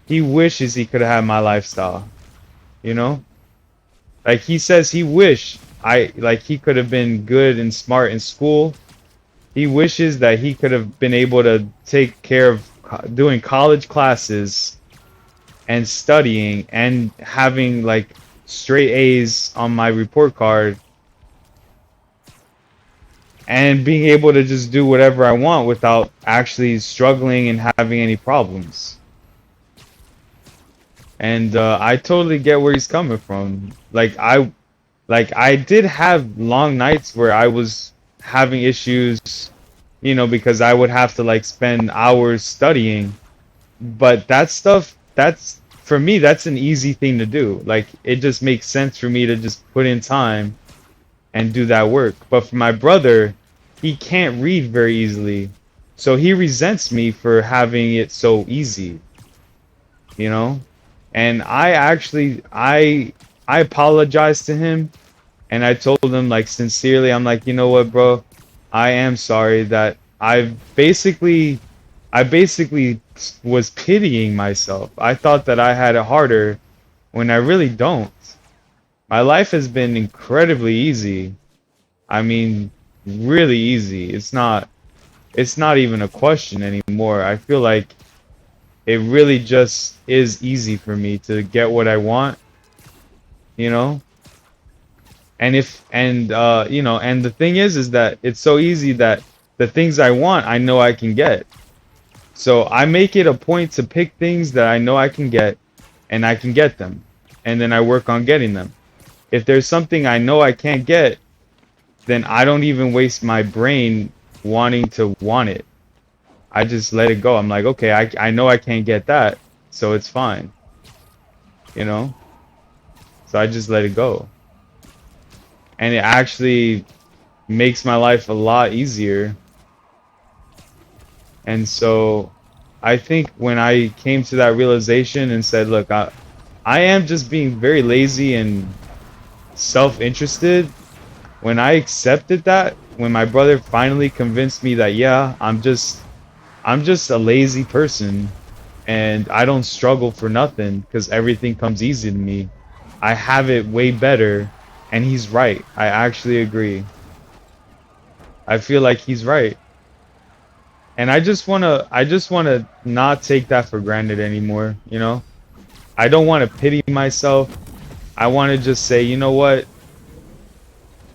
he wishes he could have had my lifestyle, you know? Like he says he wish he could have been good and smart in school. He wishes that he could have been able to take care of doing college classes and studying and having like straight A's on my report card and being able to just do whatever I want without actually struggling and having any problems. And I totally get where he's coming from. I did have long nights where I was having issues, because I would have to like spend hours studying. But that stuff, that's for me, that's an easy thing to do. Like it just makes sense for me to just put in time and do that work. But for my brother, he can't read very easily. So he resents me for having it so easy, you know? And I apologized to him and I told him like sincerely, I'm like, you know what, bro? I am sorry that I basically was pitying myself. I thought that I had it harder when I really don't. My life has been incredibly easy. I mean, really easy. It's not even a question anymore. I feel like it really just is easy for me to get what I want, you know? And the thing is that it's so easy that the things I want, I know I can get. So I make it a point to pick things that I know I can get and I can get them. And then I work on getting them. If there's something I know I can't get, then I don't even waste my brain wanting to want it. I just let it go. I'm like, okay, I know I can't get that, so it's fine. You know? So I just let it go. And it actually makes my life a lot easier. And so I think when I came to that realization and said, look, I am just being very lazy and self-interested. When I accepted that, when my brother finally convinced me that, yeah, I'm just a lazy person and I don't struggle for nothing because everything comes easy to me. I have it way better, and he's right. I actually agree. I feel like he's right. And I just wanna not take that for granted anymore, you know? I don't want to pity myself. I want to just say, you know what?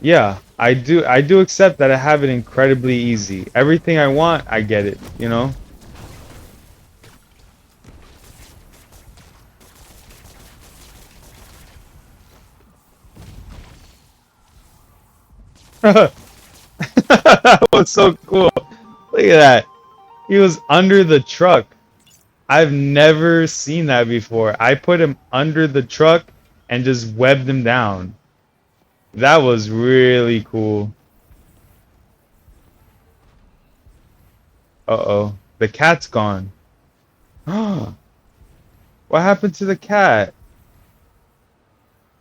Yeah, I do accept that I have it incredibly easy. Everything I want, I get it, you know? That was so cool. Look at that. He was under the truck. I've never seen that before. I put him under the truck and just webbed him down. That was really cool. Uh-oh. The cat's gone. What happened to the cat?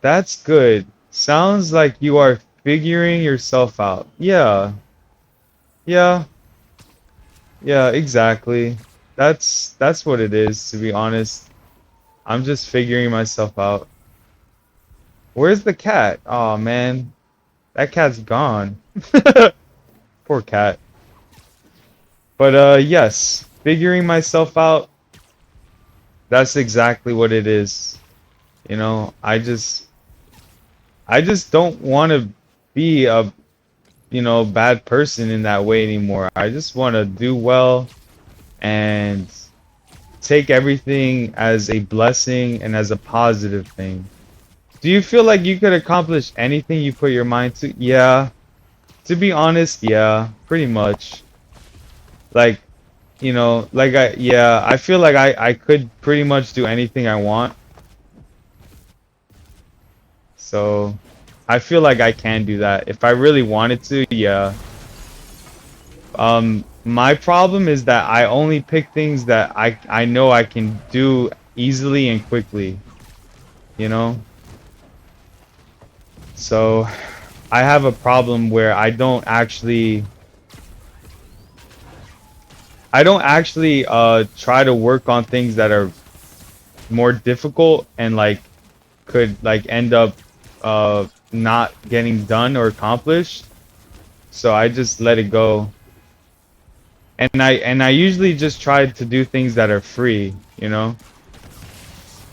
That's good. Sounds like you are figuring yourself out. Yeah. Yeah. Yeah, exactly. That's what it is, to be honest. I'm just figuring myself out. Where's the cat? Oh man, that cat's gone. Poor cat. But yes, figuring myself out, that's exactly what it is. You know, I just don't want to be a, bad person in that way anymore. I just want to do well and take everything as a blessing and as a positive thing. Do you feel like you could accomplish anything you put your mind to? Yeah. To be honest, yeah, pretty much. Like, I feel like I could pretty much do anything I want. So, I feel like I can do that. If I really wanted to, yeah. My problem is that I only pick things that I know I can do easily and quickly, you know? So, I have a problem where I don't actually try to work on things that are more difficult and like could like end up not getting done or accomplished. So I just let it go. And I usually just try to do things that are free, you know?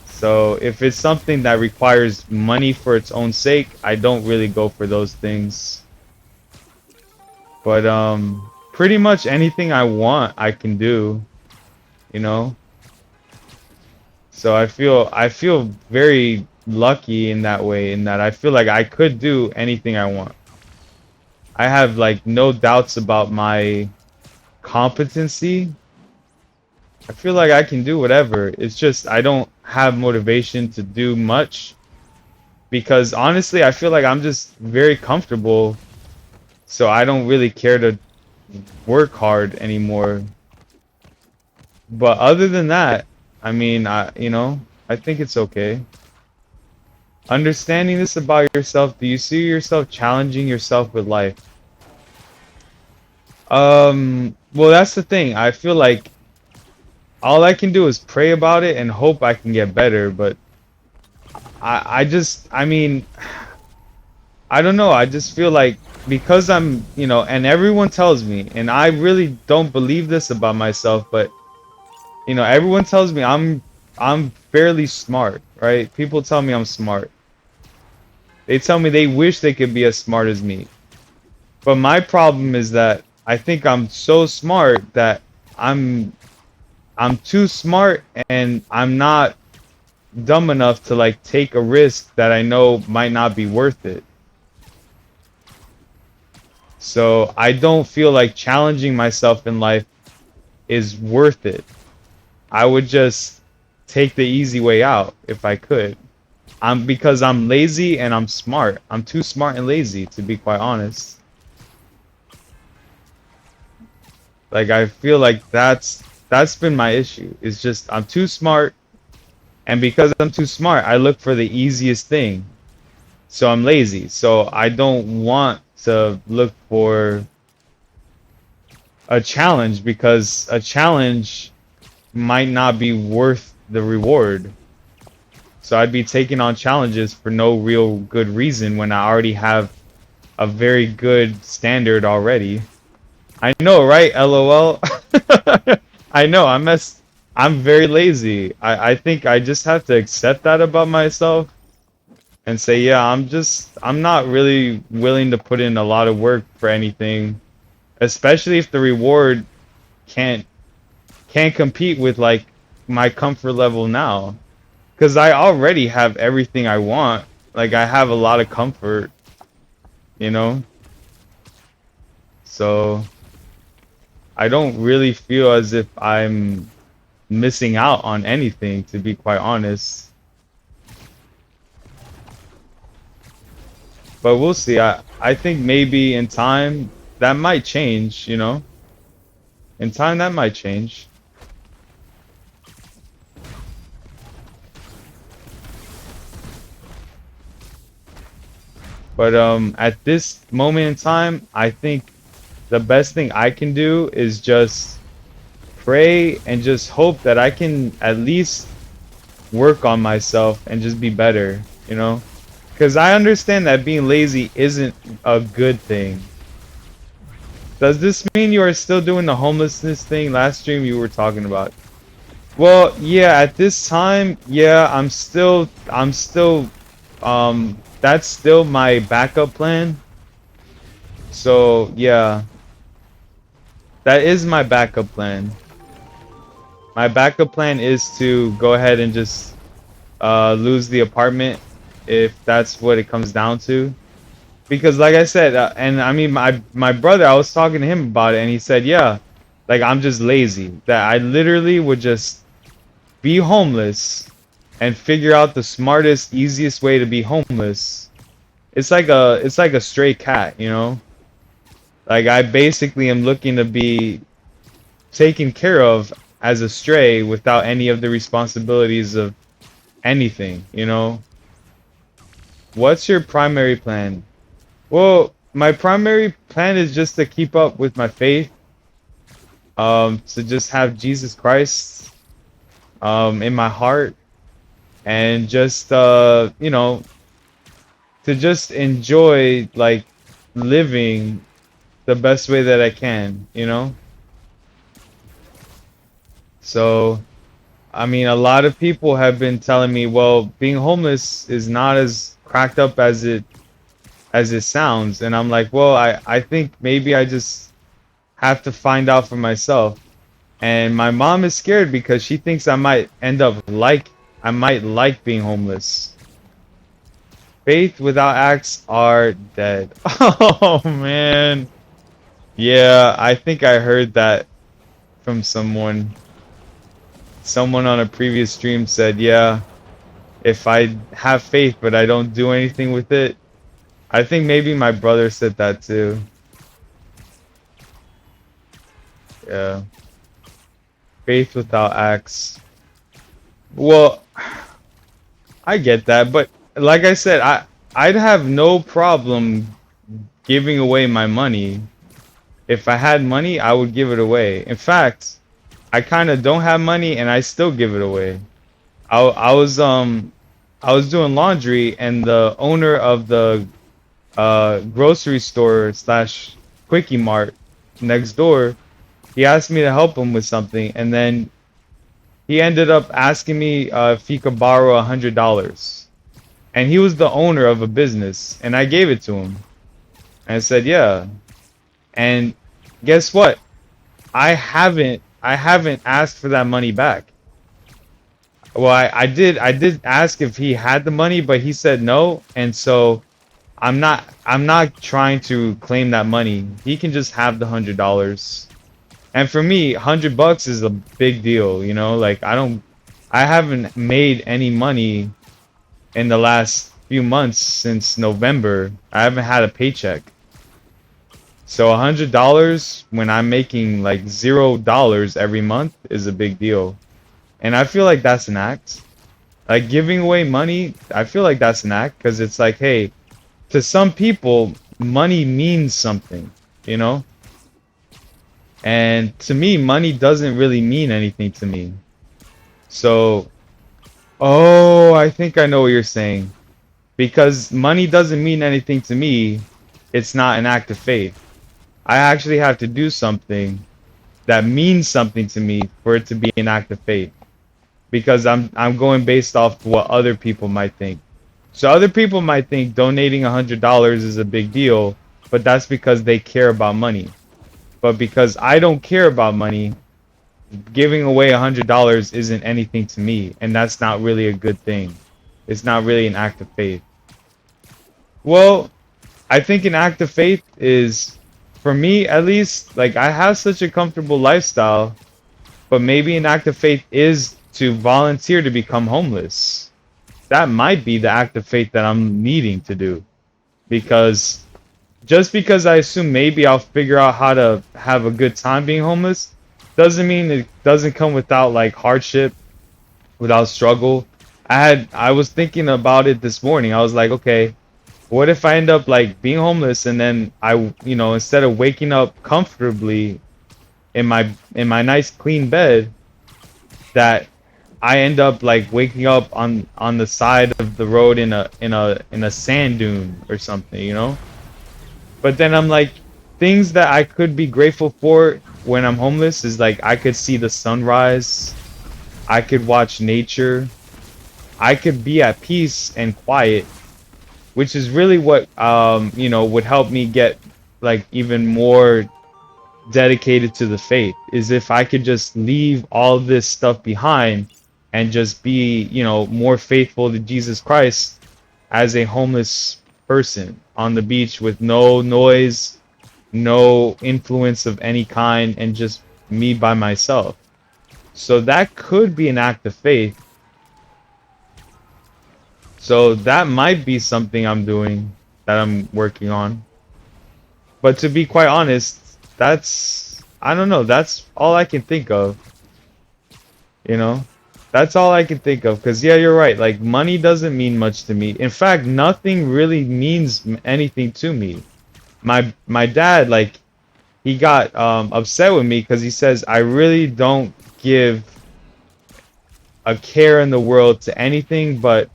So if it's something that requires money for its own sake, I don't really go for those things. But pretty much anything I want, I can do, you know? So I feel very lucky in that way, in that I feel like I could do anything I want. I have like no doubts about my competency. I feel like I can do whatever. It's just I don't have motivation to do much because honestly, I feel like I'm just very comfortable, so I don't really care to work hard anymore. But other than that, I mean, I think it's okay. Understanding this about yourself, do you see yourself challenging yourself with life? Well, that's the thing. I feel like all I can do is pray about it and hope I can get better, but I mean, I don't know. I just feel like because I'm, and everyone tells me, and I really don't believe this about myself, but everyone tells me I'm fairly smart, right? People tell me I'm smart. They tell me they wish they could be as smart as me. But my problem is that I think I'm so smart that I'm I'm too smart and I'm not dumb enough to like take a risk that I know might not be worth it. So I don't feel like challenging myself in life is worth it. I would just take the easy way out if I could. Because I'm lazy and I'm smart. I'm too smart and lazy, to be quite honest. Like I feel like that's been my issue. It's just I'm too smart, and because I'm too smart, I look for the easiest thing. So I'm lazy. So I don't want to look for a challenge because a challenge might not be worth the reward. So I'd be taking on challenges for no real good reason when I already have a very good standard already. I know, right? LOL. I know, I'm very lazy. I think I just have to accept that about myself and say, yeah, I'm not really willing to put in a lot of work for anything, especially if the reward can't can't compete with like my comfort level now. Because I already have everything I want. Like I have a lot of comfort, you know? So I don't really feel as if I'm missing out on anything, to be quite honest. But we'll see. I think maybe in time that might change, you know? In time that might change. But at this moment in time, I think the best thing I can do is just pray and just hope that I can at least work on myself and just be better, you know? Because I understand that being lazy isn't a good thing. Does this mean you are still doing the homelessness thing? Last stream you were talking about. Well, yeah, at this time, yeah, that's still my backup plan. So, yeah, that is my backup plan. My backup plan is to go ahead and just lose the apartment if that's what it comes down to. Because like I said, and I mean my brother, I was talking to him about it, and he said, yeah, like I'm just lazy. That I literally would just be homeless and figure out the smartest, easiest way to be homeless. It's like a stray cat, you know? Like I basically am looking to be taken care of as a stray without any of the responsibilities of anything, you know? What's your primary plan? Well, my primary plan is just to keep up with my faith, to just have Jesus Christ in my heart, and just you know, to just enjoy like living the best way that I can, you know? So, I mean, a lot of people have been telling me, well, being homeless is not as cracked up as it sounds, and I'm like, well, I think maybe I just have to find out for myself. And my mom is scared because she thinks I might like being homeless. Faith without acts are dead. Oh man. Yeah, I think I heard that from someone. Someone on a previous stream said, yeah, if I have faith but I don't do anything with it. I think maybe my brother said that too. Yeah. Faith without acts. Well, I get that, but like I said, I'd have no problem giving away my money. If I had money, I would give it away. In fact, I kind of don't have money and I still give it away. I was I was doing laundry and the owner of the grocery store slash quickie mart next door, he asked me to help him with something, and then he ended up asking me if he could borrow $100. And he was the owner of a business, and I gave it to him. And I said, yeah. And guess what? I haven't asked for that money back. Well, I did ask if he had the money, but he said no, and so I'm not trying to claim that money. He can just have the $100. And for me, $100 is a big deal, you know? Like I haven't made any money in the last few months since November. I haven't had a paycheck. So $100 when I'm making like $0 every month is a big deal. And I feel like that's an act. Like giving away money, I feel like that's an act because it's like, hey, to some people, money means something, you know? And to me, money doesn't really mean anything to me. So, oh, I think I know what you're saying. Because money doesn't mean anything to me, it's not an act of faith. I actually have to do something that means something to me for it to be an act of faith. Because I'm going based off what other people might think. So other people might think donating $100 is a big deal, but that's because they care about money. But because I don't care about money, giving away $100 isn't anything to me, and that's not really a good thing. It's not really an act of faith. Well, I think an act of faith is, for me at least, like I have such a comfortable lifestyle, but maybe an act of faith is to volunteer to become homeless. That might be the act of faith that I'm needing to do. Because just because I assume maybe I'll figure out how to have a good time being homeless doesn't mean it doesn't come without like hardship, without struggle. I was thinking about it this morning. I was like, okay, what if I end up like being homeless and then instead of waking up comfortably in my nice clean bed, that I end up like waking up on the side of the road in a sand dune or something, you know? But then I'm like, things that I could be grateful for when I'm homeless is like I could see the sunrise, I could watch nature, I could be at peace and quiet, which is really what would help me get like even more dedicated to the faith, is if I could just leave all this stuff behind and just be, more faithful to Jesus Christ as a homeless person on the beach with no noise, no influence of any kind, and just me by myself. So that could be an act of faith. So that might be something I'm doing, that I'm working on. But to be quite honest, I don't know, that's all I can think of. You know? That's all I can think of. Because, yeah, you're right. Like, money doesn't mean much to me. In fact, nothing really means anything to me. My dad, like, he got upset with me because he says I really don't give a care in the world to anything but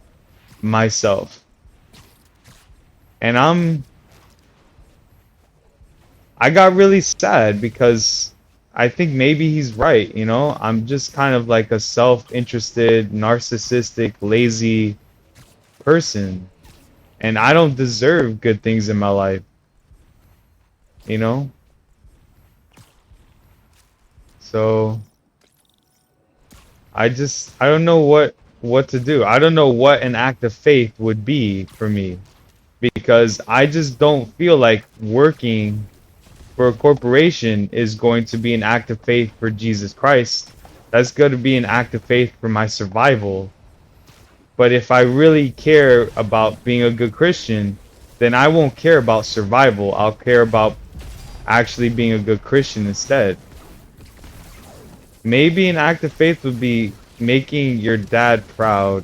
myself. And I got really sad because I think maybe he's right, you know? I'm just kind of like a self-interested, narcissistic, lazy person. And I don't deserve good things in my life, you know? So I don't know what to do. I don't know what an act of faith would be for me because I just don't feel like working for a corporation is going to be an act of faith for Jesus Christ. That's going to be an act of faith for my survival. But if I really care about being a good Christian, then I won't care about survival. I'll care about actually being a good Christian instead. Maybe an act of faith would be making your dad proud.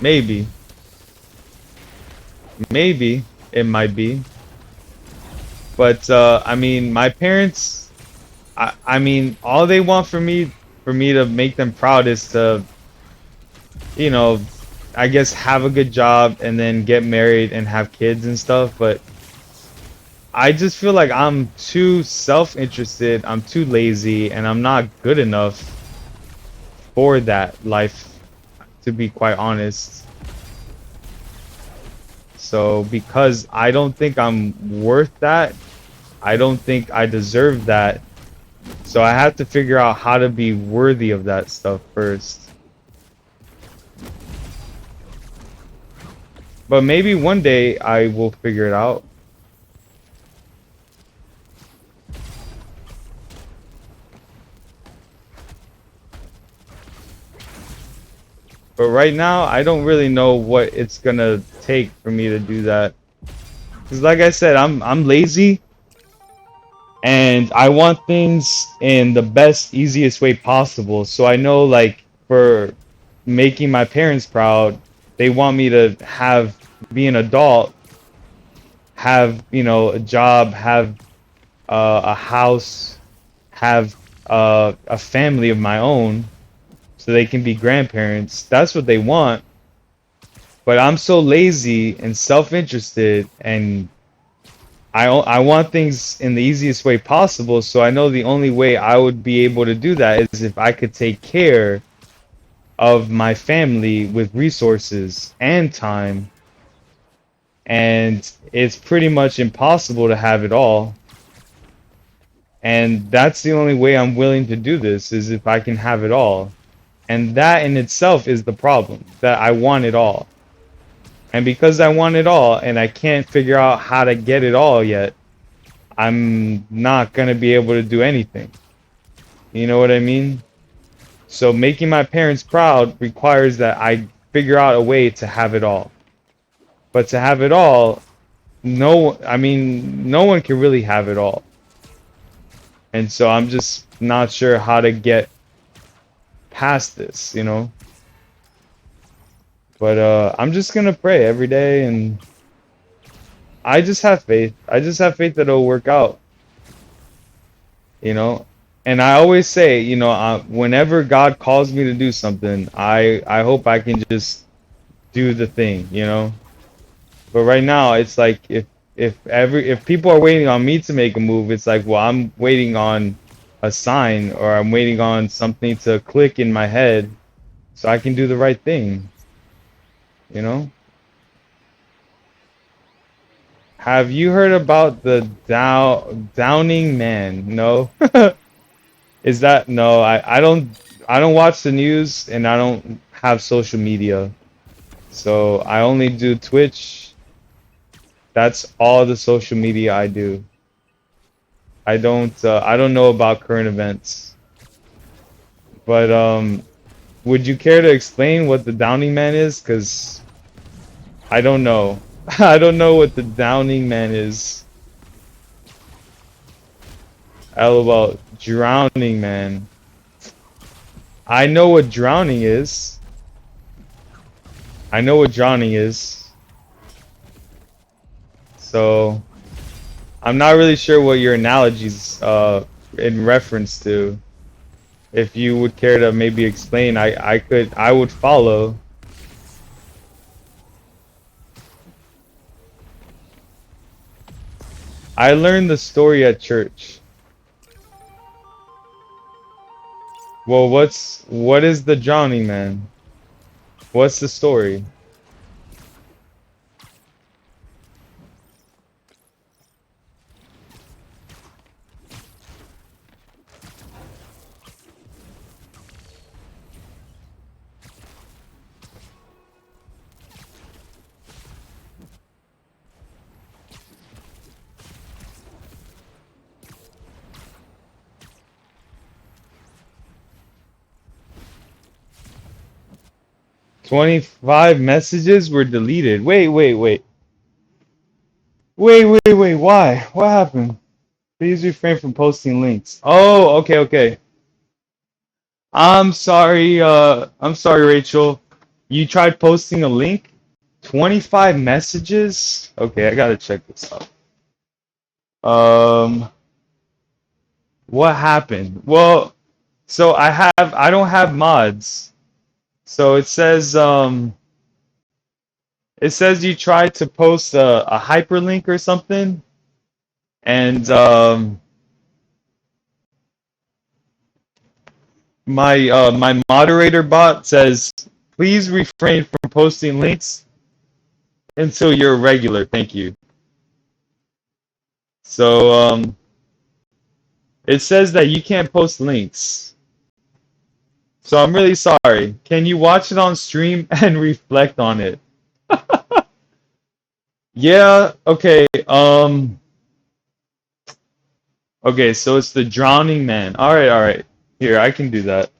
Maybe. Maybe it might be. But I mean, my parents, I mean, all they want for me to make them proud is to, you know, I guess have a good job and then get married and have kids and stuff. But I just feel like I'm too self-interested, I'm too lazy, and I'm not good enough for that life, to be quite honest. So because I don't think I'm worth that, I don't think I deserve that. So I have to figure out how to be worthy of that stuff first. But maybe one day I will figure it out. But right now, I don't really know what it's gonna take for me to do that. Cause like I said, I'm lazy, and I want things in the best, easiest way possible. So I know, like, for making my parents proud, they want me to be an adult, have, you know, a job, have a house, have a family of my own, so they can be grandparents. That's what they want. But I'm so lazy and self-interested, and I want things in the easiest way possible, so I know the only way I would be able to do that is if I could take care of my family with resources and time, and it's pretty much impossible to have it all. And that's the only way I'm willing to do this, is if I can have it all. And that in itself is the problem, that I want it all. And because I want it all and I can't figure out how to get it all yet, I'm not going to be able to do anything. You know what I mean? So making my parents proud requires that I figure out a way to have it all. But to have it all, I mean, no one can really have it all. And so I'm just not sure how to get past this, you know? But I'm just going to pray every day, and I just have faith. I just have faith that it'll work out. You know, and I always say, you know, whenever God calls me to do something, I hope I can just do the thing, you know. But right now, it's like if people are waiting on me to make a move, it's like, well, I'm waiting on a sign, or I'm waiting on something to click in my head so I can do the right thing, you know. Have you heard about the Downing man? No. Is that no? I don't watch the news, and I don't have social media. So I only do Twitch. That's all the social media I do. I don't know about current events. But would you care to explain what the Downing man is? Cuz I don't know. I don't know what the Downing man is. LOL, drowning man. I know what drowning is. I know what drowning is. So I'm not really sure what your analogy's in reference to. If you would care to maybe explain, I would follow. I learned the story at church. Well, what is the drowning man? What's the story? 25 messages were deleted. Wait. Why? What happened? Please refrain from posting links. Oh, okay. I'm sorry, Rachel. You tried posting a link? 25 messages? Okay, I gotta check this out. What happened? Well, so I don't have mods. So it says you tried to post a hyperlink or something, and my moderator bot says, please refrain from posting links until you're a regular. Thank you. So it says that you can't post links. So I'm really sorry. Can you watch it on stream and reflect on it? Yeah, okay. Okay, so it's the drowning man. All right. Here, I can do that.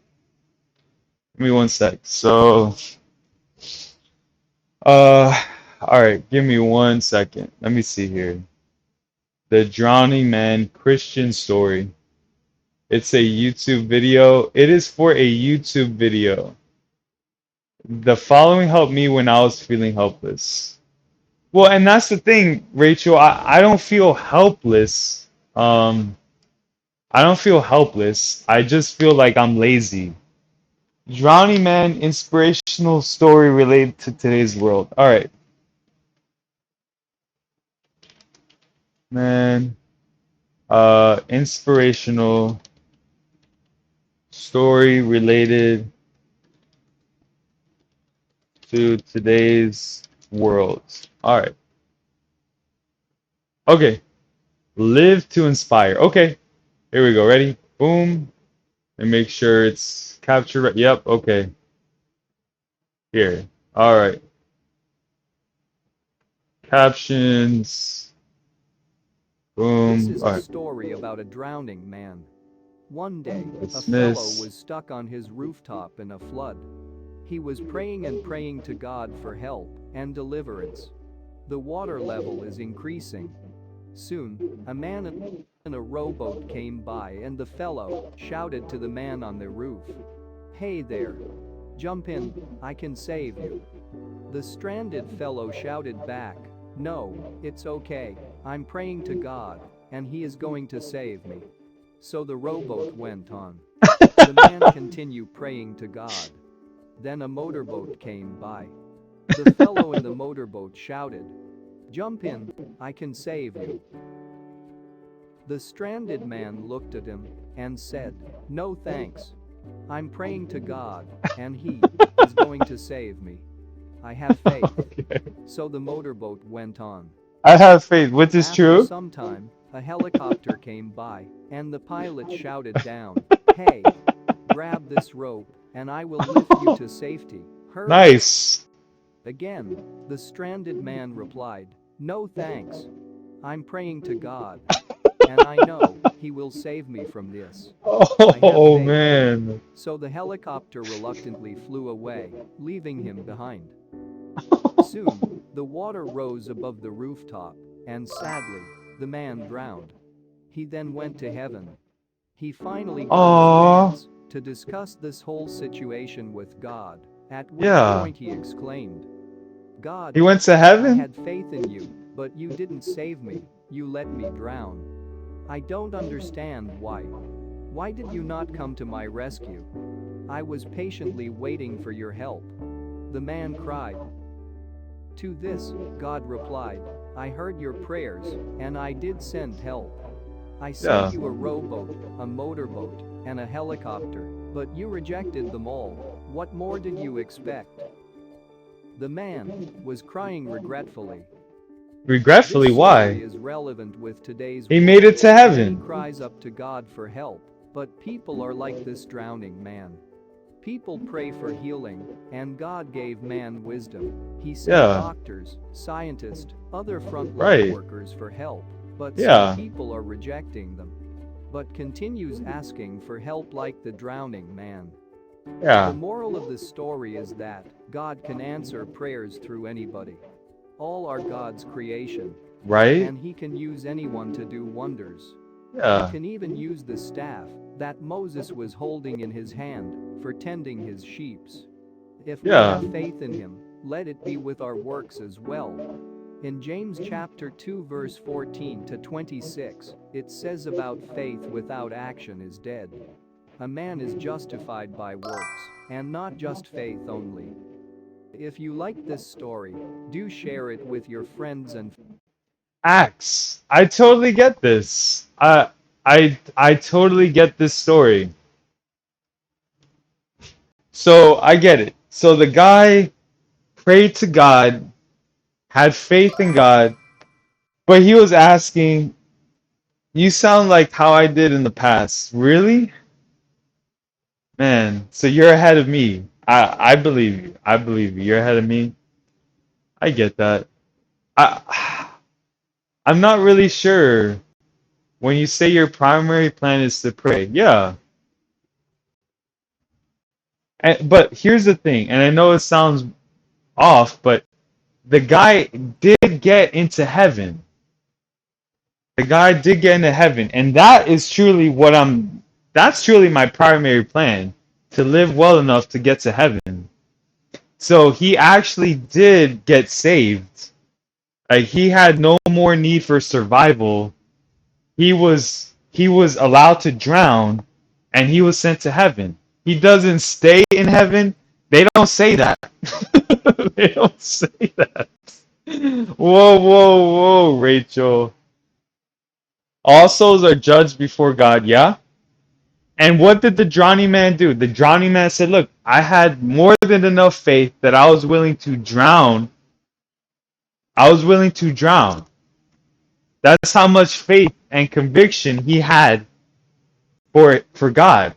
Give me one sec. So, all right, give me 1 second. Let me see here. The drowning man Christian story. It's a YouTube video. It is for a YouTube video. The following helped me when I was feeling helpless. Well, and that's the thing, Rachel. I don't feel helpless. I don't feel helpless. I just feel like I'm lazy. Drowning Man inspirational story related to today's world. All right, man. Inspirational story related to today's world. All right. Okay. Live to inspire. Okay. Here we go. Ready? Boom. And make sure it's captured. Yep. Okay. Here. All right. Captions. This Boom. is All a right. story about a drowning man. One day, a fellow Dismiss. was stuck on his rooftop in a flood. He was praying and praying to God for help and deliverance. The water level is increasing. Soon, a man in a rowboat came by and the fellow shouted to the man on the roof, "Hey there! Jump in, I can save you." The stranded fellow shouted back, "No, it's okay, I'm praying to God, and He is going to save me." So the rowboat went on. The man continued praying to God. Then a motorboat came by. The fellow in the motorboat shouted, "Jump in, I can save you." The stranded man looked at him and said, "No thanks. I'm praying to God, and He is going to save me. I have faith." Okay. So the motorboat went on. I have faith. Which is After true? some time, a helicopter came by, and the pilot shouted down, "Hey, grab this rope, and I will lift you to safety. Hurry." Nice. Again, the stranded man replied, "No thanks. I'm praying to God, and I know He will save me from this. I have Oh faith." man. So the helicopter reluctantly flew away, leaving him behind. Soon, the water rose above the rooftop, and sadly, the man drowned. He then went to heaven. He finally got the Aw. chance to discuss this whole situation with God, at which Yeah. point he exclaimed, "God, He went to I heaven? had faith in you, but you didn't save me, you let me drown. I don't understand why." Why did you not come to my rescue? I was patiently waiting for your help. The man cried. To this, God replied, I heard your prayers, and I did send help. I Yeah. sent you a rowboat, a motorboat, and a helicopter, but you rejected them all. What more did you expect? The man was crying regretfully. Regretfully, This story why? is relevant with today's He world. made it to Many heaven. cries up to God for help, but people are like this drowning man. People pray for healing, and God gave man wisdom. He sent Yeah. doctors, scientists, other frontline Right. workers for help, but some Yeah. people are rejecting them. But continues asking for help like the drowning man. The Yeah. moral of the story is that God can answer prayers through anybody. All are God's creation, Right? and He can use anyone to do wonders. He Yeah. can even use the staff that Moses was holding in his hand for tending his sheep. If we Yeah. have faith in Him, let it be with our works as well. In James chapter 2 verse 14 to 26, it says about faith without action is dead. A man is justified by works, and not just faith only. If you like this story, do share it with your friends and Acts. I totally get this. I totally get this story. So I get it. So the guy prayed to God, had faith in God, but he was asking, you sound like how I did in the past. Really? Man, so you're ahead of me. I believe you. I believe you. You're ahead of me. I get that. I I'm not really sure when you say your primary plan is to pray. Yeah. But here's the thing, and I know it sounds off, but the guy did get into heaven. The guy did get into heaven, and that is truly that's truly my primary plan, to live well enough to get to heaven. So he actually did get saved. Like he had no more need for survival. He was allowed to drown, and he was sent to heaven. He doesn't stay in heaven. They don't say that. They don't say that. Whoa, whoa, whoa, Rachel. All souls are judged before God, yeah? And what did the drowning man do? The drowning man said, look, I had more than enough faith that I was willing to drown. I was willing to drown. That's how much faith and conviction he had for God.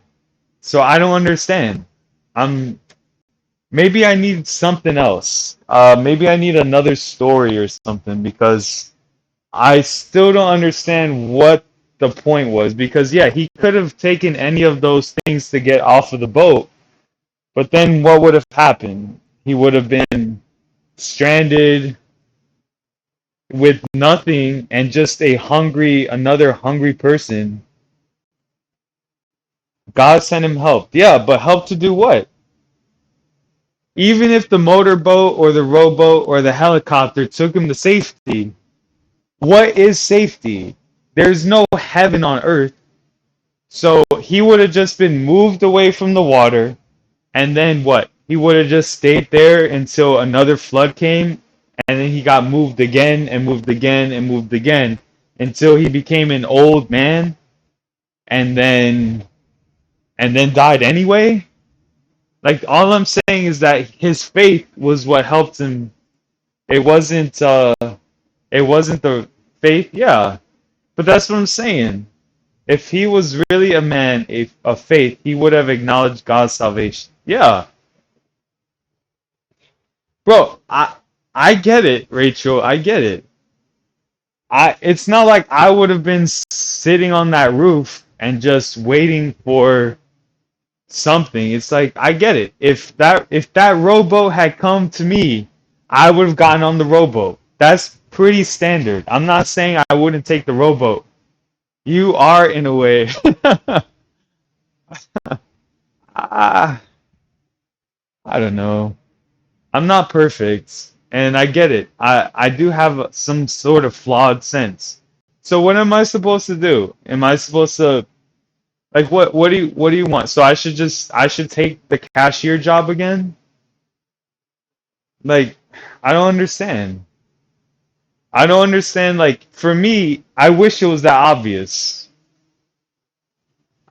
So I don't understand. I'm maybe I need something else. Maybe I need another story or something, because I still don't understand what the point was. Because yeah, he could have taken any of those things to get off of the boat, but then what would have happened? He would have been stranded with nothing and just another hungry person. God sent him help. Yeah, but help to do what? Even if the motorboat or the rowboat or the helicopter took him to safety, what is safety? There's no heaven on earth. So he would have just been moved away from the water, and then what? He would have just stayed there until another flood came, and then he got moved again and moved again and moved again until he became an old man, and then died anyway. Like, all I'm saying is that his faith was what helped him. It wasn't the faith, yeah. But that's what I'm saying. If he was really a man of faith, he would have acknowledged God's salvation. Yeah. Bro, I get it, Rachel. I get it. It's not like I would have been sitting on that roof and just waiting for something. It's like, I get it. If that rowboat had come to me, I would have gotten on the rowboat. That's pretty standard. I'm not saying I wouldn't take the rowboat. You are, in a way. I, I don't know. I'm not perfect, and I get it. I do have some sort of flawed sense. So what am I supposed to do? Am I supposed to Like what do you want? So I should take the cashier job again? Like I don't understand. I don't understand. Like for me, I wish it was that obvious.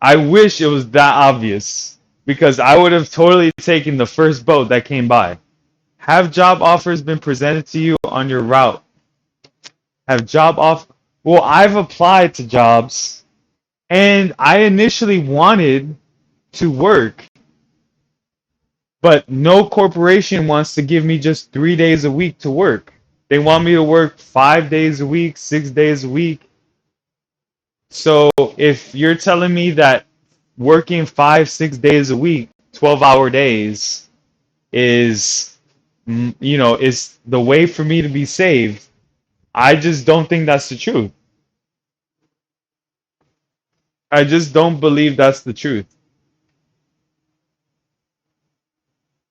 I wish it was that obvious because I would have totally taken the first boat that came by. Have job offers been presented to you on your route? Have job off Well, I've applied to jobs and I initially wanted to work, but no corporation wants to give me just 3 days a week to work. They want me to work 5 days a week, 6 days a week. So if you're telling me that working 5, 6 days a week, 12-hour days is, is the way for me to be saved, I just don't think that's the truth. I just don't believe that's the truth.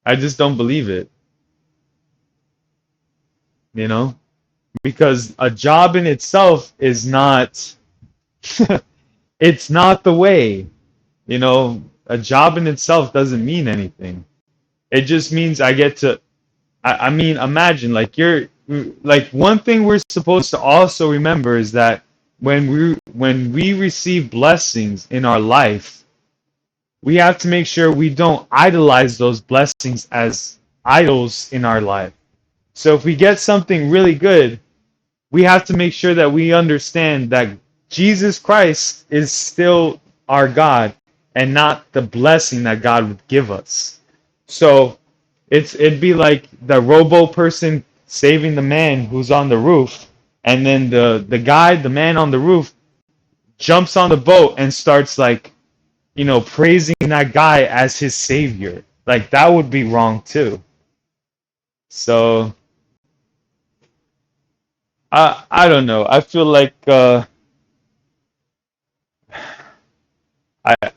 I just don't believe it, you know? Because a job in itself is not it's not the way. A job in itself doesn't mean anything. It just means I get to I mean, imagine like one thing we're supposed to also remember is that when we receive blessings in our life, we have to make sure we don't idolize those blessings as idols in our life. So if we get something really good, we have to make sure that we understand that Jesus Christ is still our God and not the blessing that God would give us. So it'd be like the robo person saving the man who's on the roof, and then the man on the roof, jumps on the boat and starts like, praising that guy as his savior. Like that would be wrong too. So I don't know. I feel like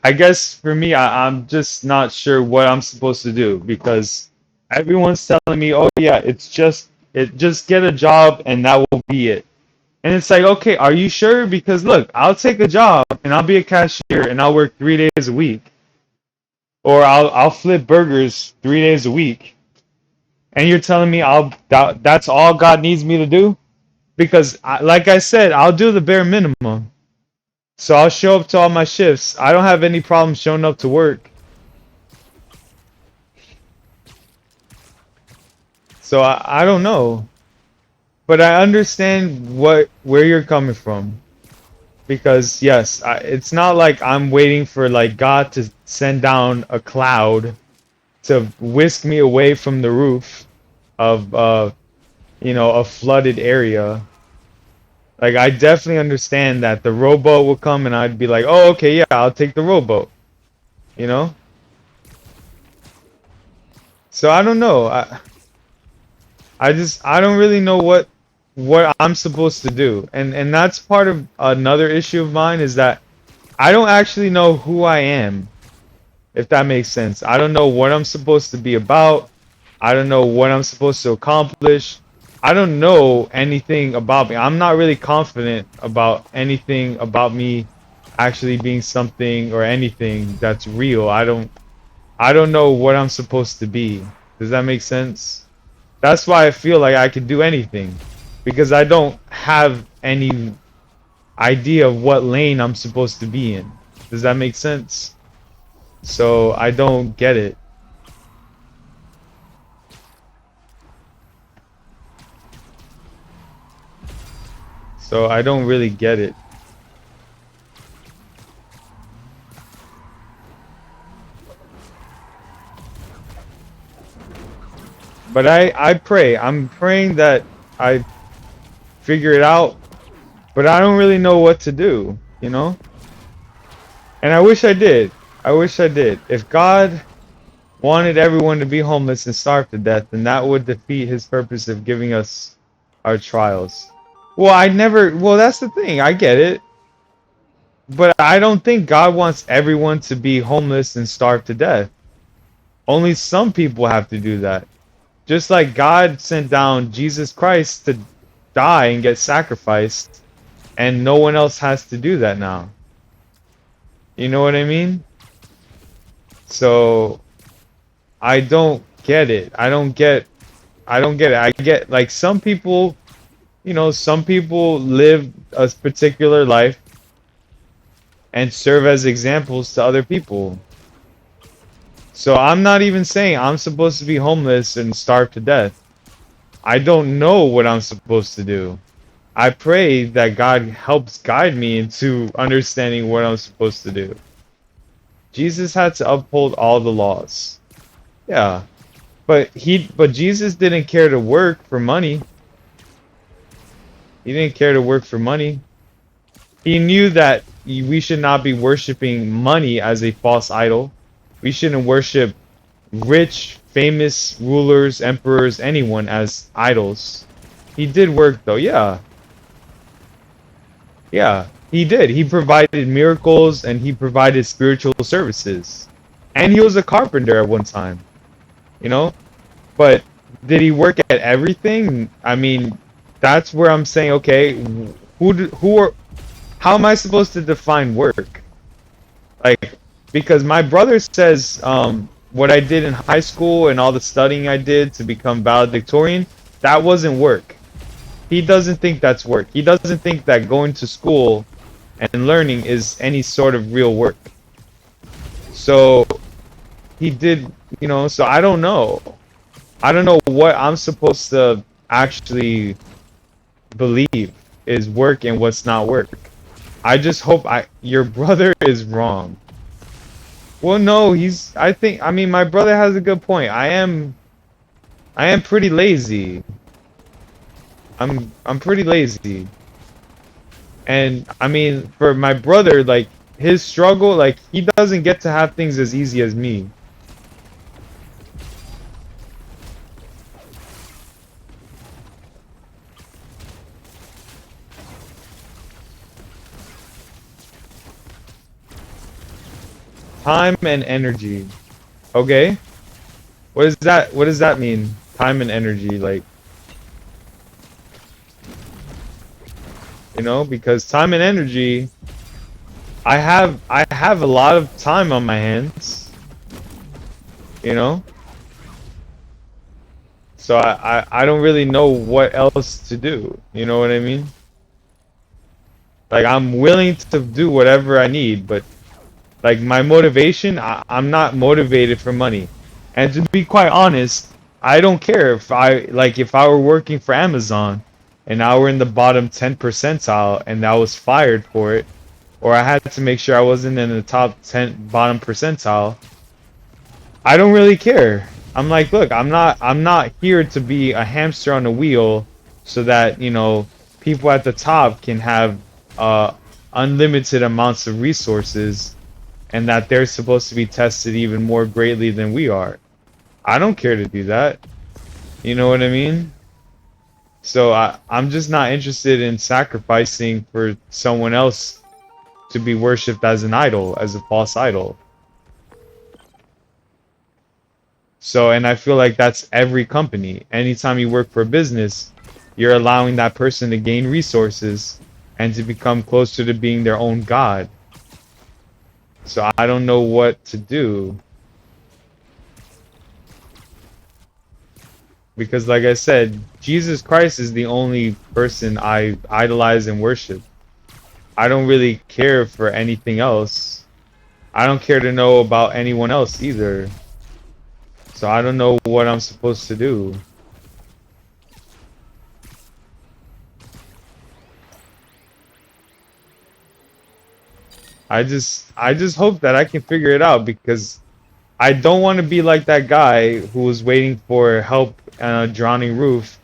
I guess for me, I'm just not sure what I'm supposed to do because everyone's telling me, oh yeah, just get a job and that will be it. And it's like, okay, are you sure? Because look, I'll take a job and I'll be a cashier and I'll work 3 days a week, or I'll flip burgers 3 days a week. And you're telling me that's all God needs me to do? Because like I said, I'll do the bare minimum. So I'll show up to all my shifts. I don't have any problem showing up to work. So I don't know. But I understand where you're coming from. Because yes, it's not like I'm waiting for like God to send down a cloud to whisk me away from the roof of a flooded area. Like I definitely understand that the rowboat will come and I'd be like, "Oh, okay, yeah, I'll take the rowboat." You know? So I don't know. I don't really know what I'm supposed to do. And that's part of another issue of mine is that I don't actually know who I am, if that makes sense. I don't know what I'm supposed to be about. I don't know what I'm supposed to accomplish. I don't know anything about me. I'm not really confident about anything about me actually being something or anything that's real. I don't know what I'm supposed to be. Does that make sense? That's why I feel like I can do anything, because I don't have any idea of what lane I'm supposed to be in. Does that make sense? So I don't get it. So I don't really get it. But I pray. I'm praying that I figure it out, but I don't really know what to do, you know? And I wish I did. I wish I did. If God wanted everyone to be homeless and starve to death, then that would defeat his purpose of giving us our trials. Well, that's the thing. I get it. But I don't think God wants everyone to be homeless and starve to death. Only some people have to do that. Just like God sent down Jesus Christ to die and get sacrificed, and no one else has to do that now. You know what I mean? So I don't get it. I don't get it. I get like some people, some people live a particular life and serve as examples to other people. So I'm not even saying I'm supposed to be homeless and starve to death. I don't know what I'm supposed to do. I pray that God helps guide me into understanding what I'm supposed to do. Jesus had to uphold all the laws. Yeah. But Jesus didn't care to work for money. He didn't care to work for money. He knew that we should not be worshiping money as a false idol. We shouldn't worship rich, famous rulers, emperors, anyone as idols. He did work though, yeah. Yeah, he did. He provided miracles and he provided spiritual services. And he was a carpenter at one time, you know? But did he work at everything? I mean, that's where I'm saying, okay, who are, how am I supposed to define work? Like, because my brother says what I did in high school and all the studying I did to become valedictorian, that wasn't work. He doesn't think that's work. He doesn't think that going to school and learning is any sort of real work. So he did, so I don't know. I don't know what I'm supposed to actually believe is work and what's not work. I just hope your brother is wrong. Well, no, I mean, my brother has a good point. I am pretty lazy. I'm pretty lazy. And I mean, for my brother, like his struggle, like he doesn't get to have things as easy as me. Time and energy. Okay? What does that mean? Time and energy, like, because time and energy, I have a lot of time on my hands, you know? So I don't really know what else to do. You know what I mean? Like I'm willing to do whatever I need, but like my motivation, I'm not motivated for money. And to be quite honest, I don't care if I were working for Amazon and I were in the bottom 10 percentile and I was fired for it, or I had to make sure I wasn't in the top 10 bottom percentile. I don't really care. I'm like, look, I'm not here to be a hamster on a wheel so that, people at the top can have uh unlimited amounts of resources and that they're supposed to be tested even more greatly than we are. I don't care to do that. You know what I mean? So I'm just not interested in sacrificing for someone else to be worshipped as an idol, as a false idol. So, and I feel like that's every company. Anytime you work for a business, you're allowing that person to gain resources and to become closer to being their own god. So I don't know what to do. Because like I said, Jesus Christ is the only person I idolize and worship. I don't really care for anything else. I don't care to know about anyone else either. So I don't know what I'm supposed to do. I just hope that I can figure it out because I don't want to be like that guy who was waiting for help on a drowning roof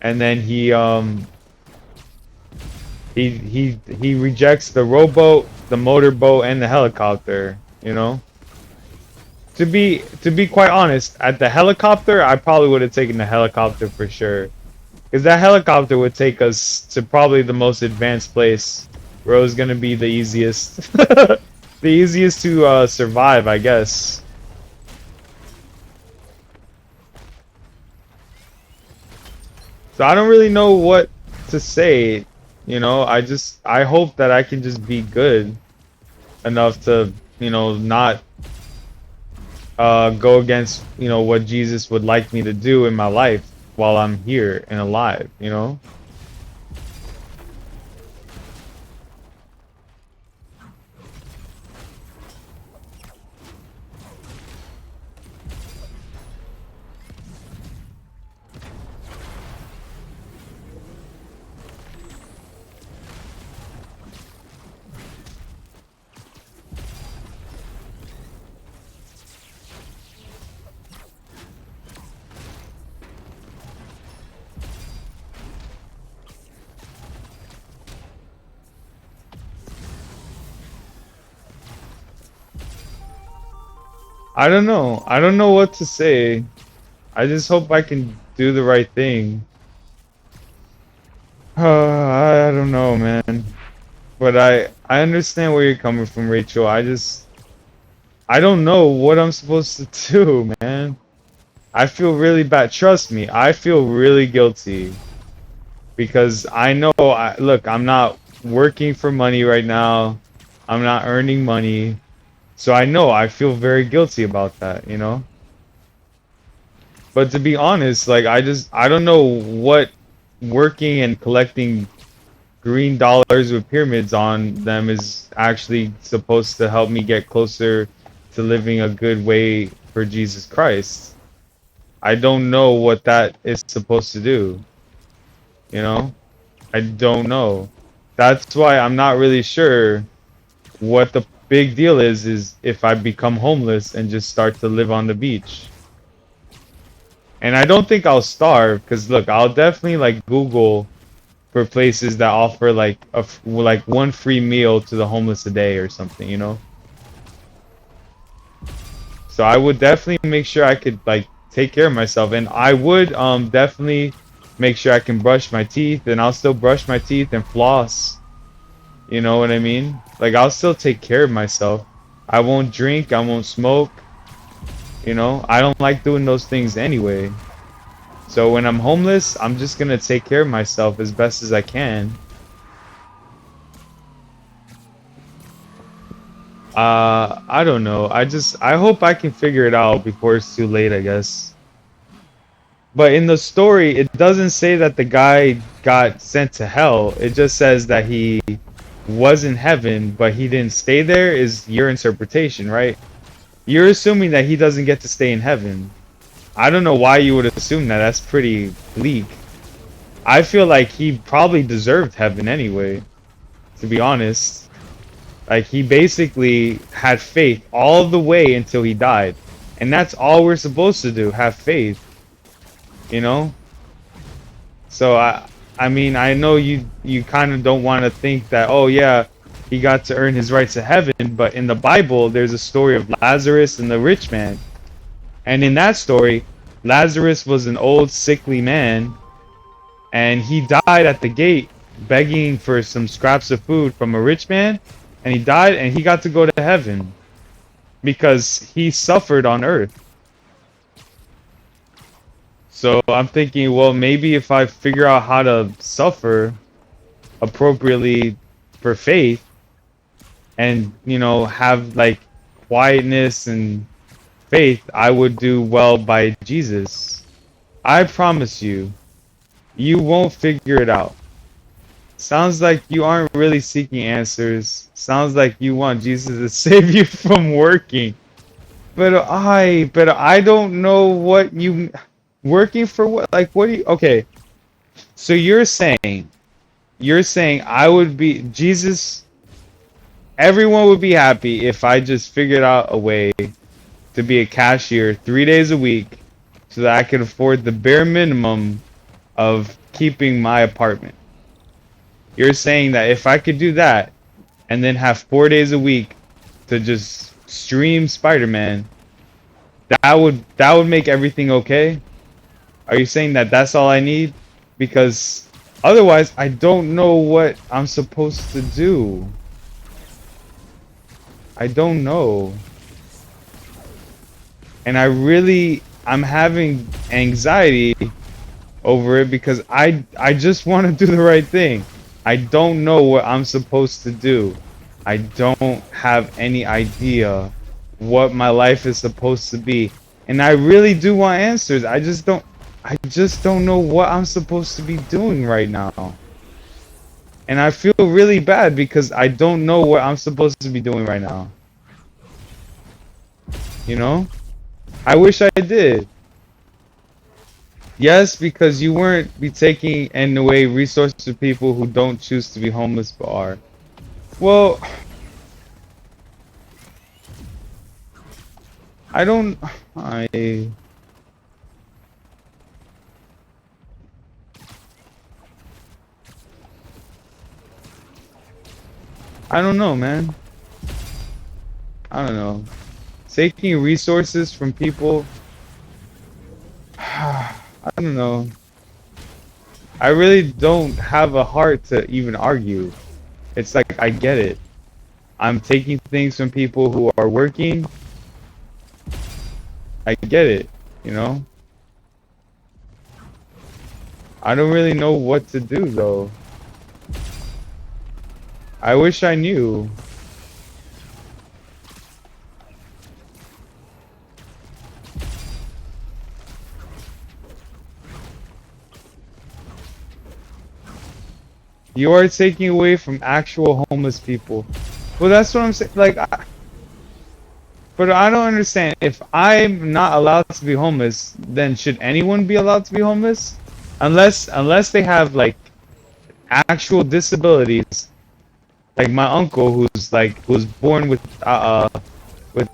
and then he rejects the rowboat, the motorboat and the helicopter, you know? To be quite honest, at the helicopter, I probably would have taken the helicopter for sure. Because that helicopter would take us to probably the most advanced place where it was gonna be the easiest. The easiest to survive, I guess. So I don't really know what to say, I hope that I can just be good. enough to, not go against, what Jesus would like me to do in my life while I'm here and alive. I don't know. I don't know what to say. I just hope I can do the right thing. I don't know, man. But I understand where you're coming from, Rachel. I don't know what I'm supposed to do, man. I feel really bad. Trust me, I feel really guilty because I know look, I'm not working for money right now. I'm not earning money. So I know I feel very guilty about that. But to be honest, like I don't know what working and collecting green dollars with pyramids on them is actually supposed to help me get closer to living a good way for Jesus Christ. I don't know what that is supposed to do. You know? I don't know. That's why I'm not really sure what the big deal is if I become homeless and just start to live on the beach. And I don't think I'll starve because look, I'll definitely like Google for places that offer like like one free meal to the homeless a day or something. So I would definitely make sure I could like take care of myself, and I would definitely make sure I can brush my teeth, and I'll still brush my teeth and floss. You know what I mean? Like I'll still take care of myself. I won't drink, I won't smoke. I don't like doing those things anyway. So when I'm homeless, I'm just gonna take care of myself as best as I can. I don't know. I hope I can figure it out before it's too late, I guess. But in the story, it doesn't say that the guy got sent to hell. It just says that he was in heaven, but he didn't stay there, is your interpretation, right? You're assuming that he doesn't get to stay in heaven. I don't know why you would assume that. That's pretty bleak. I feel like he probably deserved heaven anyway, to be honest. Like, he basically had faith all the way until he died. And that's all we're supposed to do, have faith. You know? So, I mean, I know you kind of don't want to think that, oh yeah, he got to earn his rights to heaven, but in the Bible, there's a story of Lazarus and the rich man. And in that story, Lazarus was an old, sickly man, and he died at the gate begging for some scraps of food from a rich man, and he died and he got to go to heaven because he suffered on earth. So I'm thinking, well, maybe if I figure out how to suffer appropriately for faith and, have like quietness and faith, I would do well by Jesus. I promise you, you won't figure it out. Sounds like you aren't really seeking answers. Sounds like you want Jesus to save you from working. But I don't know what you working for what? Like what do you okay. So you're saying I would be Jesus, everyone would be happy if I just figured out a way to be a cashier 3 days a week so that I could afford the bare minimum of keeping my apartment. You're saying that if I could do that and then have 4 days a week to just stream Spider-Man, that would make everything okay? Are you saying that that's all I need? Because otherwise, I don't know what I'm supposed to do. I don't know. And I'm having anxiety over it because I just want to do the right thing. I don't know what I'm supposed to do. I don't have any idea what my life is supposed to be. And I really do want answers. I just don't know what I'm supposed to be doing right now. And I feel really bad because I don't know what I'm supposed to be doing right now. You know? I wish I did. Yes, because you weren't be taking in away resources to people who don't choose to be homeless but are. Well, I don't. I don't know, man. I don't know. Taking resources from people. I don't know. I really don't have a heart to even argue. It's like I get it. I'm taking things from people who are working. I get it, you know? I don't really know what to do though. I wish I knew. You are taking away from actual homeless people. Well, that's what I'm saying. Like, but I don't understand. If I'm not allowed to be homeless, then should anyone be allowed to be homeless? Unless they have like actual disabilities, like my uncle who's born with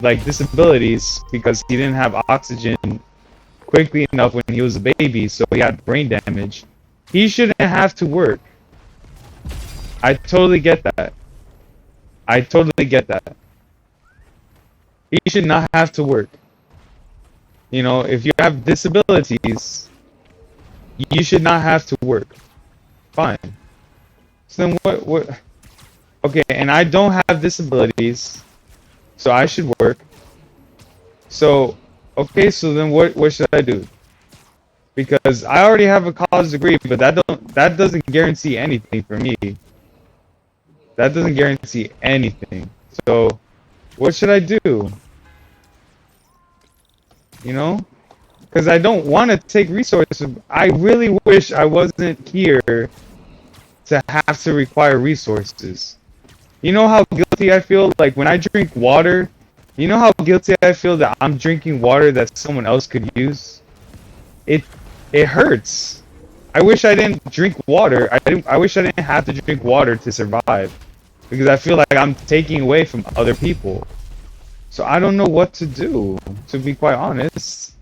like disabilities because he didn't have oxygen quickly enough when he was a baby, so he had brain damage. He shouldn't have to work. I totally get that. I totally get that. He should not have to work. You know, if you have disabilities, you should not have to work. Fine. So then what? Okay, and I don't have disabilities, so I should work. So, okay, so then what should I do? Because I already have a college degree, but that doesn't guarantee anything for me. That doesn't guarantee anything. So, what should I do? You know? Because I don't want to take resources. I really wish I wasn't here to have to require resources. You know how guilty I feel? Like when I drink water, you know how guilty I feel that I'm drinking water that someone else could use? It it hurts. I wish I didn't drink water. I wish I didn't have to drink water to survive. Because I feel like I'm taking away from other people. So I don't know what to do, to be quite honest.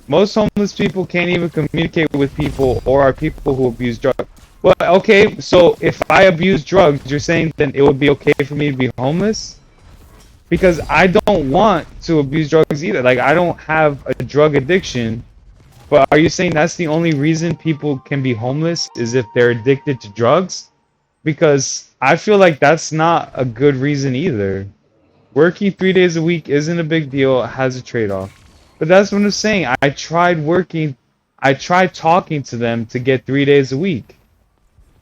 Most homeless people can't even communicate with people or are people who abuse drugs. Well, okay, so if I abuse drugs, you're saying then it would be okay for me to be homeless? Because I don't want to abuse drugs either. Like, I don't have a drug addiction. But are you saying that's the only reason people can be homeless is if they're addicted to drugs? Because I feel like that's not a good reason either. Working 3 days a week isn't a big deal. It has a trade-off. But that's what I'm saying. I tried talking to them to get 3 days a week.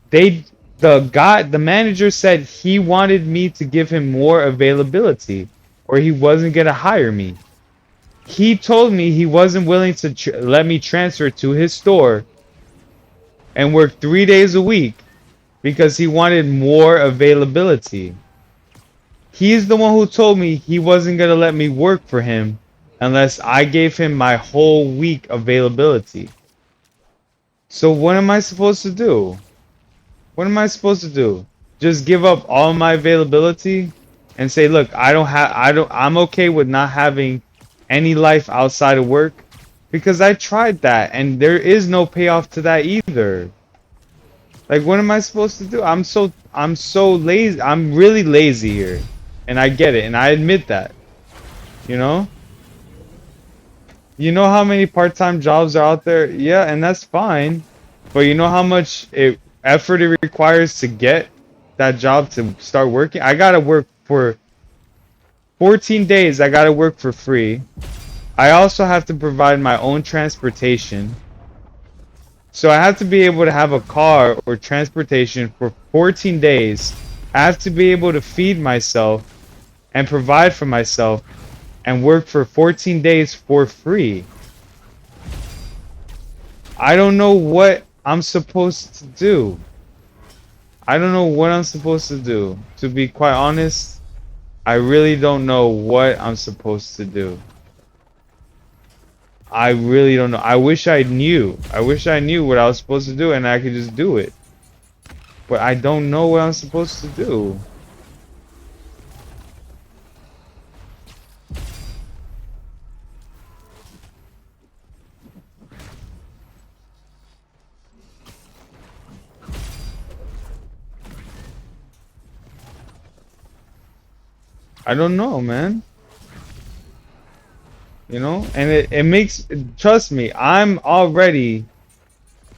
The manager said he wanted me to give him more availability or he wasn't going to hire me. He told me he wasn't willing to let me transfer to his store and work 3 days a week because he wanted more availability. He's the one who told me he wasn't going to let me work for him unless I gave him my whole week availability. So what am I supposed to do? What am I supposed to do? Just give up all my availability and say, look, I'm okay with not having any life outside of work because I tried that and there is no payoff to that either. Like, what am I supposed to do? I'm so lazy. I'm really lazy here. And I get it, and I admit that. You know? You know how many part-time jobs are out there? Yeah, and that's fine. But you know how much effort it requires to get that job to start working? I gotta work for 14 days. I gotta work for free. I also have to provide my own transportation. So I have to be able to have a car or transportation for 14 days I have to be able to feed myself and provide for myself and work for 14 days for free. I don't know what I'm supposed to do. I don't know what I'm supposed to do. To be quite honest, I really don't know what I'm supposed to do. I really don't know. I wish I knew. I wish I knew what I was supposed to do and I could just do it. But I don't know what I'm supposed to do. I don't know, man. You know? And it makes, trust me, I'm already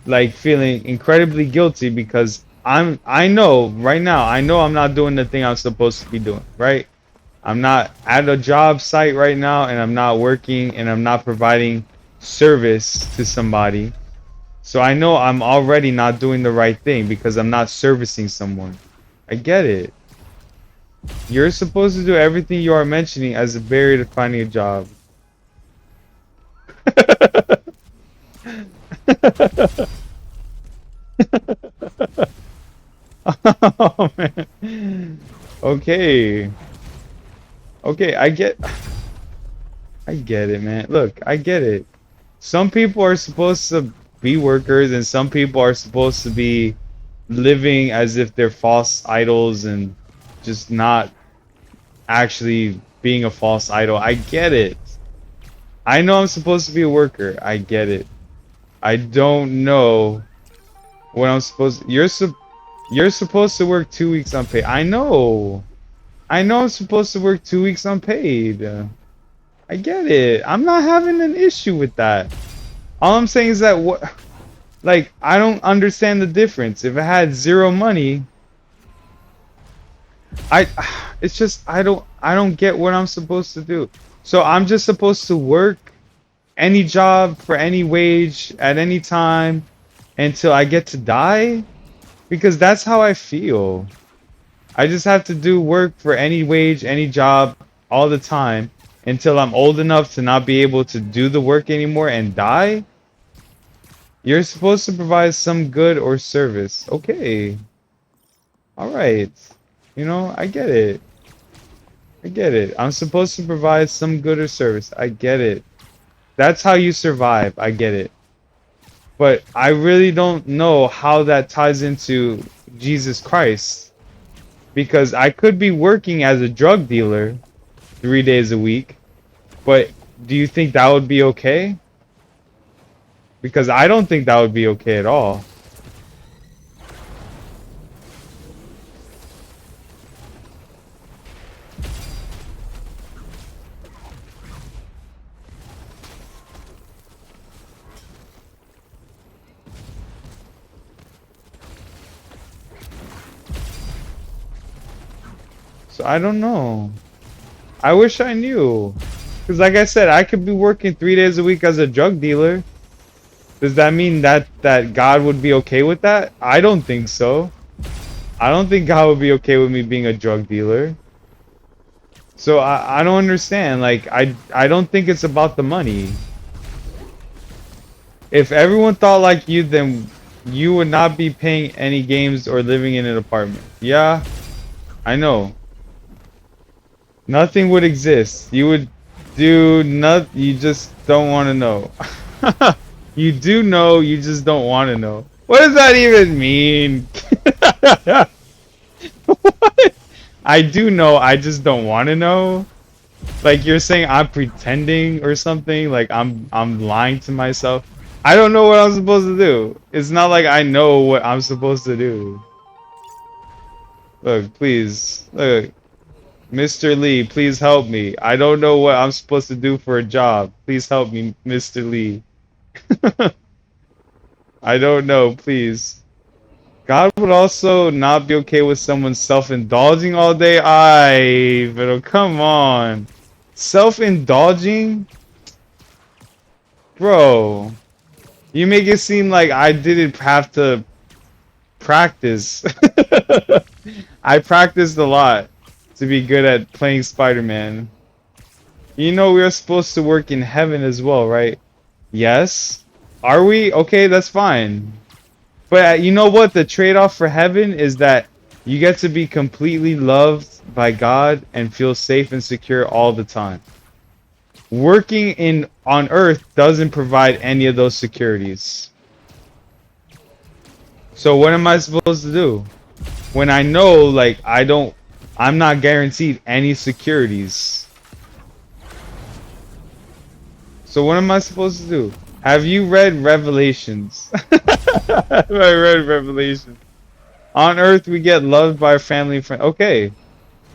like feeling incredibly guilty because I know right now, I know I'm not doing the thing I'm supposed to be doing, right? I'm not at a job site right now and I'm not working and I'm not providing service to somebody. So I know I'm already not doing the right thing because I'm not servicing someone. I get it. You're supposed to do everything you are mentioning as a barrier to finding a job. Oh man. Okay. Okay, I get it, man. Look, I get it. Some people are supposed to be workers and some people are supposed to be living as if they're false idols and just not actually being a false idol. I get it. I know I'm supposed to be a worker. I get it. I don't know what I'm supposed you're supposed to work 2 weeks unpaid. I know. I know I'm supposed to work 2 weeks unpaid. I get it. I'm not having an issue with that. All I'm saying is that what, like, I don't understand the difference. If I had zero money, I, it's just I don't get what I'm supposed to do. So I'm just supposed to work any job for any wage at any time until I get to die? Because that's how I feel. I just have to do work for any wage, any job, all the time until I'm old enough to not be able to do the work anymore and die? You're supposed to provide some good or service. Okay. Alright. You know, I get it. I get it. I'm supposed to provide some good or service. I get it. That's how you survive. I get it. But I really don't know how that ties into Jesus Christ. Because I could be working as a drug dealer 3 days a week. But do you think that would be okay? Because I don't think that would be okay at all. So I don't know. I wish I knew. Because like I said, I could be working 3 days a week as a drug dealer. Does that mean that God would be okay with that? I don't think so. I don't think God would be okay with me being a drug dealer. So I don't understand. Like I don't think it's about the money. If everyone thought like you, then you would not be paying any games or living in an apartment. Yeah, I know. Nothing would exist. You would do not. You just don't want to know. You do know. You just don't want to know. What does that even mean? What? I do know. I just don't want to know. Like you're saying I'm pretending or something. Like I'm lying to myself. I don't know what I'm supposed to do. It's not like I know what I'm supposed to do. Look, please. Look. Mr. Lee, please help me. I don't know what I'm supposed to do for a job. Please help me, Mr. Lee. I don't know, please. God would also not be okay with someone self-indulging all day. But come on. Self-indulging? Bro, you make it seem like I didn't have to practice. I practiced a lot to be good at playing Spider-Man. You know we are supposed to work in heaven as well, right? Yes. Are we? Okay, that's fine. But you know what? The trade-off for heaven is that you get to be completely loved by God and feel safe and secure all the time. Working in on earth doesn't provide any of those securities. So what am I supposed to do? When I know, like, I'm not guaranteed any securities. So what am I supposed to do? Have you read Revelations? Have I read Revelation? On earth we get loved by our family and friends. Okay.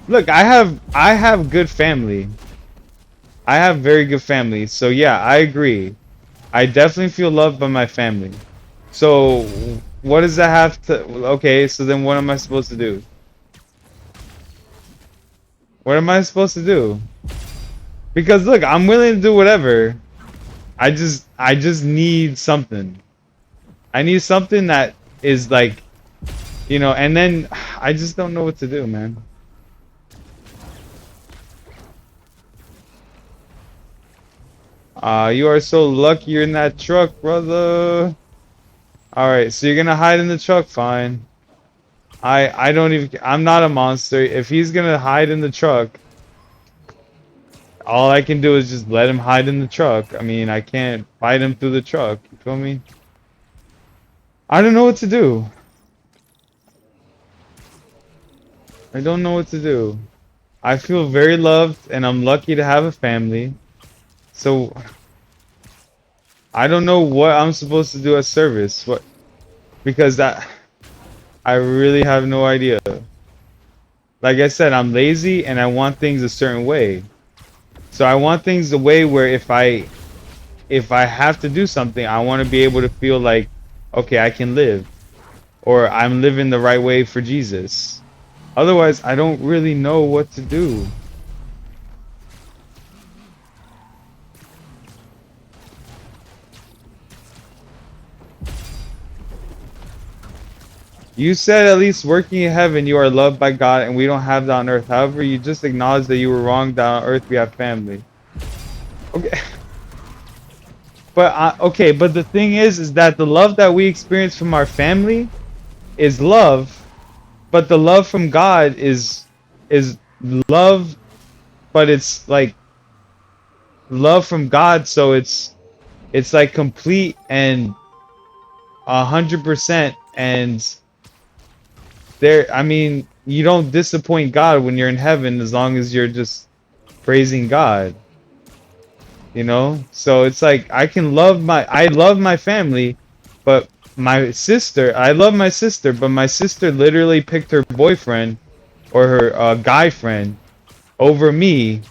Look, I have good family. I have very good family. So yeah, I agree. I definitely feel loved by my family. So what does that have to okay, so then what am I supposed to do? What am I supposed to do? Because look, I'm willing to do whatever. I just need something. I need something that is like, and then I just don't know what to do, man. You are so lucky you're in that truck, brother. Alright, so you're gonna hide in the truck, fine. I don't even, I'm not a monster. If he's gonna hide in the truck, all I can do is just let him hide in the truck. I mean, I can't fight him through the truck. You feel me? I don't know what to do. I don't know what to do. I feel very loved and I'm lucky to have a family. So I don't know what I'm supposed to do as service. What? Because I really have no idea. Like I said, I'm lazy and I want things a certain way. So I want things the way where if I have to do something, I want to be able to feel like, okay, I can live, or I'm living the right way for Jesus. Otherwise, I don't really know what to do. You said at least working in heaven you are loved by God and we don't have that on earth. However, you just acknowledged that you were wrong that on earth we have family. Okay. But okay, but the thing is that the love that we experience from our family is love, but the love from God is love, but it's like love from God, so it's like complete and 100%, and there, I mean, you don't disappoint God when you're in heaven as long as you're just praising God. So it's like I love my family, but I love my sister, but my sister literally picked her boyfriend or her guy friend over me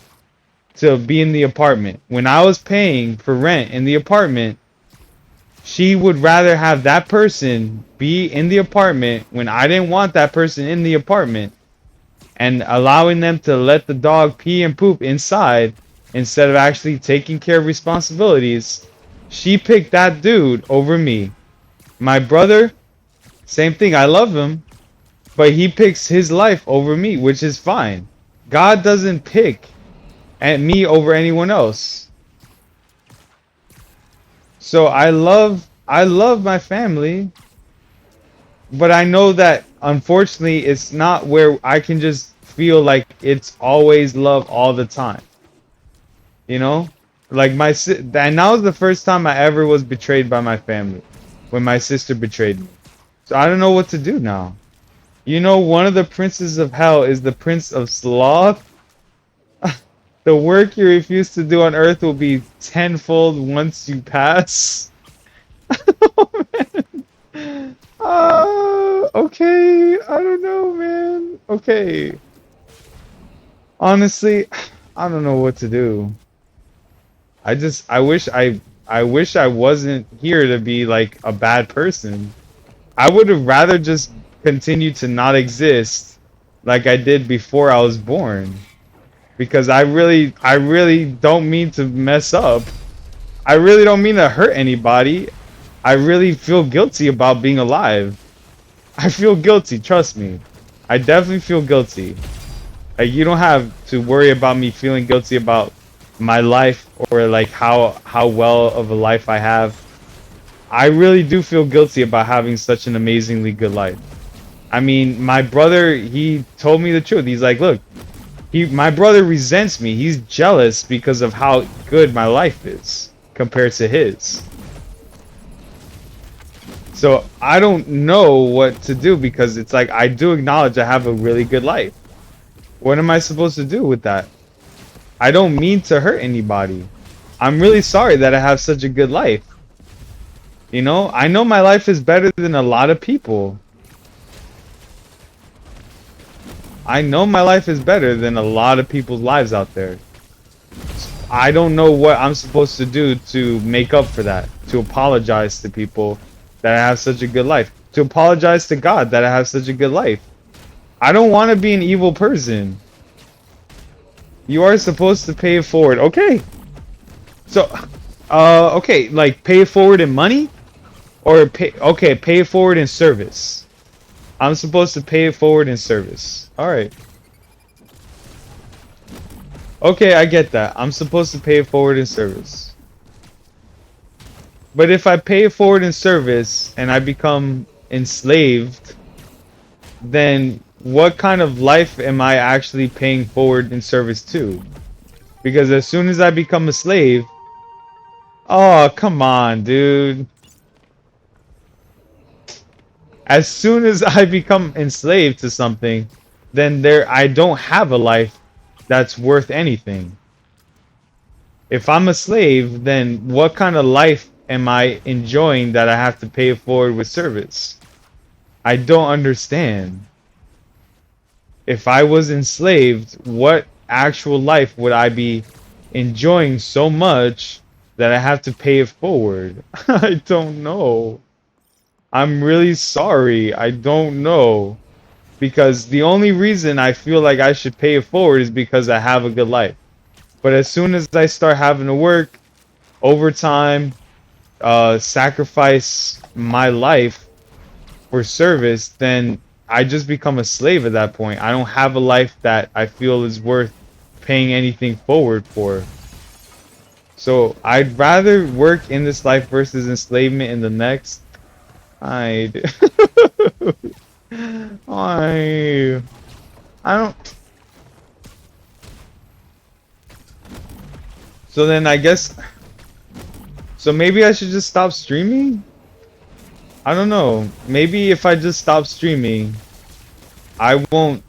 to be in the apartment. When I was paying for rent in the apartment, she would rather have that person be in the apartment when I didn't want that person in the apartment, and allowing them to let the dog pee and poop inside instead of actually taking care of responsibilities. She picked that dude over me. My brother, same thing. I love him, but he picks his life over me, which is fine. God doesn't pick at me over anyone else. So I love my family, but I know that unfortunately it's not where I can just feel like it's always love all the time. You know? Like and that was the first time I ever was betrayed by my family, when my sister betrayed me. So I don't know what to do now. One of the princes of hell is the prince of sloth. The work you refuse to do on earth will be tenfold once you pass. Oh, man. Okay. I don't know, man. Okay. Honestly, I don't know what to do. I wish I wasn't here to be like a bad person. I would have rather just continued to not exist like I did before I was born. Because I really don't mean to mess up. I really don't mean to hurt anybody. I really feel guilty about being alive. I feel guilty, trust me. I definitely feel guilty. Like, you don't have to worry about me feeling guilty about my life or like how well of a life I have. I really do feel guilty about having such an amazingly good life. I mean, my brother, he told me the truth. He's like, look, my brother resents me. He's jealous because of how good my life is compared to his. So I don't know what to do because it's like I do acknowledge I have a really good life. What am I supposed to do with that? I don't mean to hurt anybody. I'm really sorry that I have such a good life. You know, I know my life is better than a lot of people. I know my life is better than a lot of people's lives out there. I don't know what I'm supposed to do to make up for that. To apologize to people that I have such a good life. To apologize to God that I have such a good life. I don't want to be an evil person. You are supposed to pay it forward. Okay. So, okay, like pay it forward in money? Or pay it forward in service. I'm supposed to pay it forward in service. Alright. Okay, I get that. I'm supposed to pay it forward in service. But if I pay it forward in service and I become enslaved, then what kind of life am I actually paying forward in service to? Because as soon as I become a slave, oh, come on, dude. As soon as I become enslaved to something, then I don't have a life that's worth anything. If I'm a slave, then what kind of life am I enjoying that I have to pay it forward with service? I don't understand. If I was enslaved, what actual life would I be enjoying so much that I have to pay it forward? I don't know. I'm really sorry. I don't know. Because the only reason I feel like I should pay it forward is because I have a good life. But as soon as I start having to work overtime, sacrifice my life for service, then I just become a slave at that point. I don't have a life that I feel is worth paying anything forward for. So I'd rather work in this life versus enslavement in the next. I don't. So then I guess. So maybe I should just stop streaming? I don't know. Maybe if I just stop streaming, I won't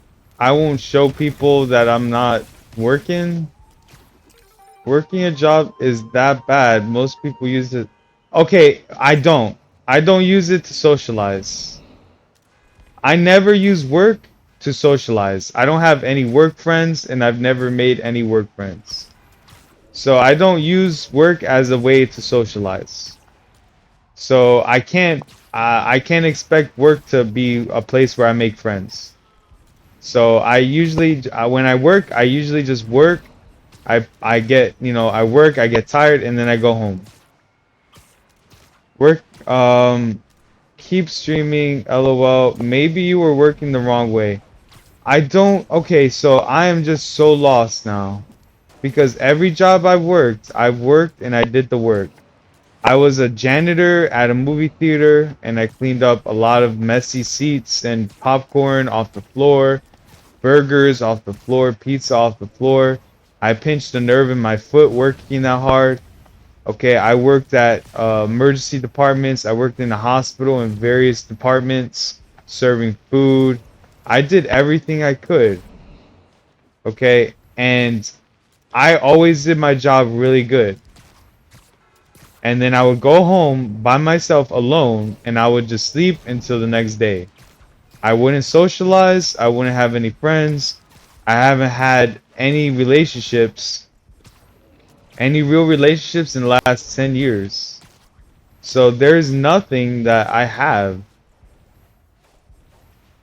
show people that I'm not working. Working a job is that bad. Most people use it. Okay, I don't. I don't use it to socialize. I never use work to socialize. I don't have any work friends and I've never made any work friends. So I don't use work as a way to socialize. So I can't expect work to be a place where I make friends. So I usually when I work, I usually just work. I get, I work, I get tired and then I go home. Work keep streaming, LOL. Maybe you were working the wrong way. I don't. Okay, so I am just so lost now. Because every job I've worked and I did the work. I was a janitor at a movie theater and I cleaned up a lot of messy seats and popcorn off the floor, burgers off the floor, pizza off the floor. I pinched a nerve in my foot working that hard. Okay, I worked at emergency departments. I worked in the hospital in various departments, serving food. I did everything I could. Okay, and I always did my job really good. And then I would go home by myself alone and I would just sleep until the next day. I wouldn't socialize. I wouldn't have any friends. I haven't had any relationships, any real relationships in the last 10 years. So there's nothing that I have.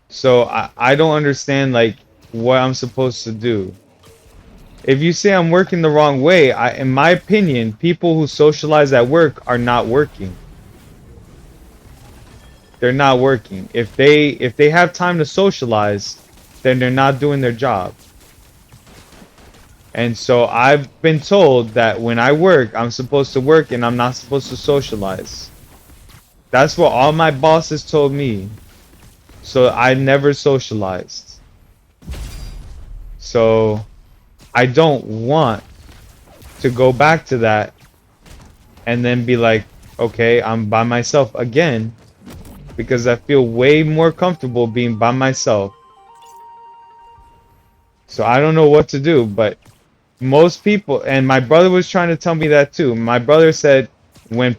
So I don't understand like what I'm supposed to do. If you say I'm working the wrong way, in my opinion, people who socialize at work are not working. They're not working. If they have time to socialize, then they're not doing their job. And so I've been told that when I work, I'm supposed to work and I'm not supposed to socialize. That's what all my bosses told me. So I never socialized. So I don't want to go back to that and then be like, okay, I'm by myself again, because I feel way more comfortable being by myself. So I don't know what to do, but most people, and my brother was trying to tell me that too. My brother said when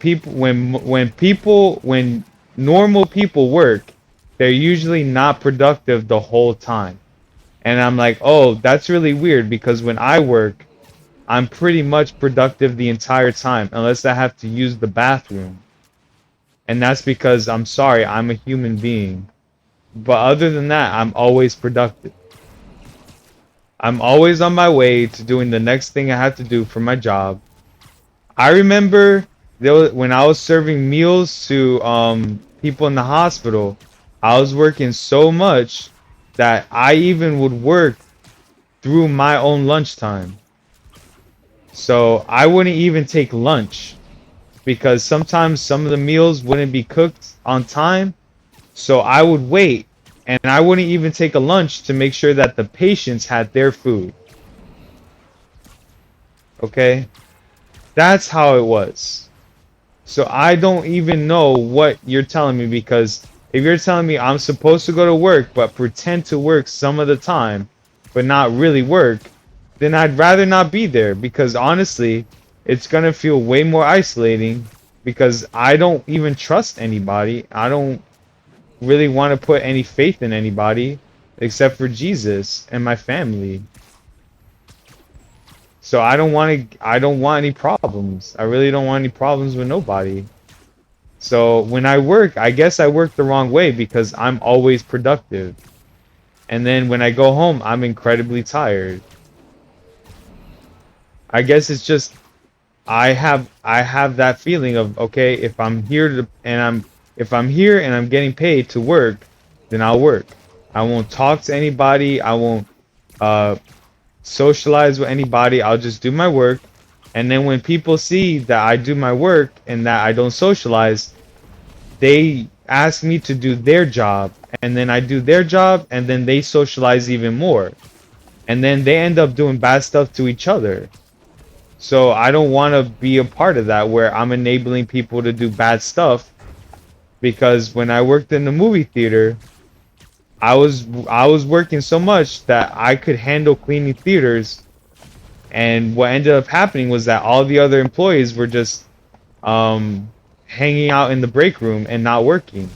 normal people work, they're usually not productive the whole time. And I'm like, oh, that's really weird, because when I work, I'm pretty much productive the entire time, unless I have to use the bathroom. And that's because, I'm sorry, I'm a human being. But other than that, I'm always productive. I'm always on my way to doing the next thing I have to do for my job. I remember when I was serving meals to people in the hospital, I was working so much that I even would work through my own lunchtime. So I wouldn't even take lunch, because sometimes some of the meals wouldn't be cooked on time. So I would wait, and I wouldn't even take a lunch to make sure that the patients had their food. Okay? That's how it was. So I don't even know what you're telling me, because if you're telling me I'm supposed to go to work but pretend to work some of the time but not really work, then I'd rather not be there, because honestly, it's going to feel way more isolating, because I don't even trust anybody. I don't really want to put any faith in anybody except for Jesus and my family. So I don't want any problems. I really don't want any problems with nobody. So when I work, I guess I work the wrong way, because I'm always productive. And then when I go home, I'm incredibly tired. I guess it's just I have that feeling of, okay, if I'm here and I'm getting paid to work, then I'll work. I won't talk to anybody. I won't socialize with anybody. I'll just do my work. And then when people see that I do my work and that I don't socialize, they ask me to do their job. And then I do their job, and then they socialize even more. And then they end up doing bad stuff to each other. So I don't want to be a part of that, where I'm enabling people to do bad stuff. Because when I worked in the movie theater, I was working so much that I could handle cleaning theaters, and what ended up happening was that all the other employees were just hanging out in the break room and not working.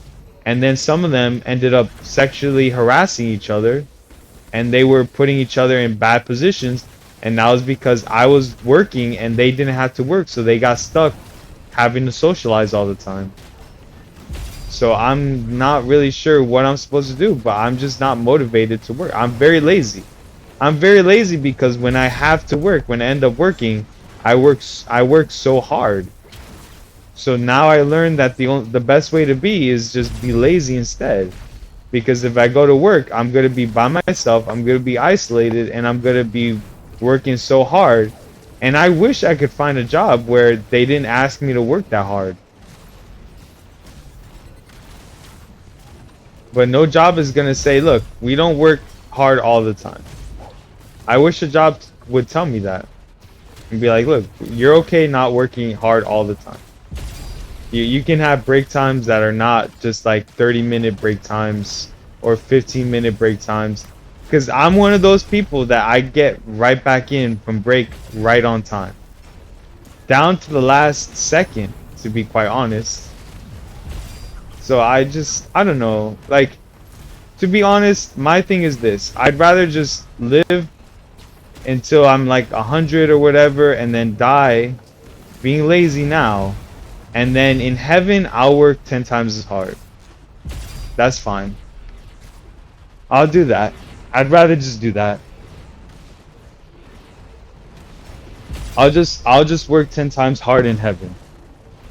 And then some of them ended up sexually harassing each other, and they were putting each other in bad positions, and that was because I was working and they didn't have to work, so they got stuck having to socialize all the time. So I'm not really sure what I'm supposed to do, but I'm just not motivated to work. I'm very lazy. I'm very lazy because when I have to work, when I end up working, I work so hard. So now I learned that the best way to be is just be lazy instead. Because if I go to work, I'm going to be by myself, I'm going to be isolated, and I'm going to be working so hard. And I wish I could find a job where they didn't ask me to work that hard. But no job is going to say, look, we don't work hard all the time. I wish a job would tell me that. And be like, look, you're okay not working hard all the time. You can have break times that are not just like 30-minute break times or 15-minute break times. Because I'm one of those people that I get right back in from break right on time. Down to the last second, to be quite honest. So I don't know. Like, to be honest, my thing is this. I'd rather just live until I'm like 100 or whatever, and then die being lazy now. And then in heaven, I'll work 10 times as hard. That's fine. I'll do that. I'd rather just do that. I'll just work 10 times hard in heaven.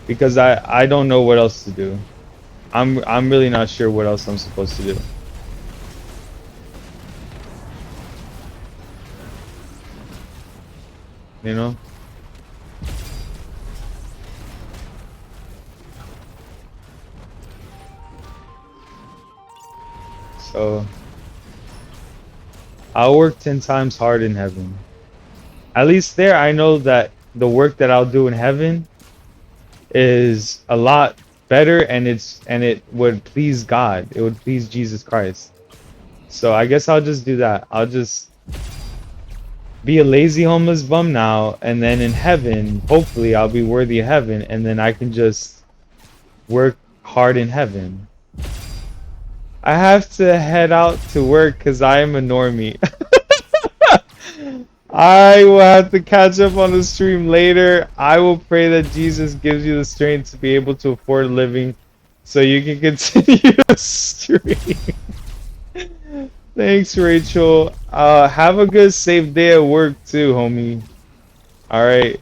Because I don't know what else to do. I'm really not sure what else I'm supposed to do. you know? So I'll work 10 times hard in heaven. At least there I know that the work that I'll do in heaven is a lot better, and it would please God. It would please Jesus Christ. So I guess I'll just do that. I'll just be a lazy homeless bum now, and then in heaven, hopefully I'll be worthy of heaven, and then I can just work hard in heaven. I have to head out to work because I am a normie. I will have to catch up on the stream later. I will pray that Jesus gives you the strength to be able to afford a living so you can continue the stream. Thanks, Rachel. Have a good, safe day at work too, homie. Alright.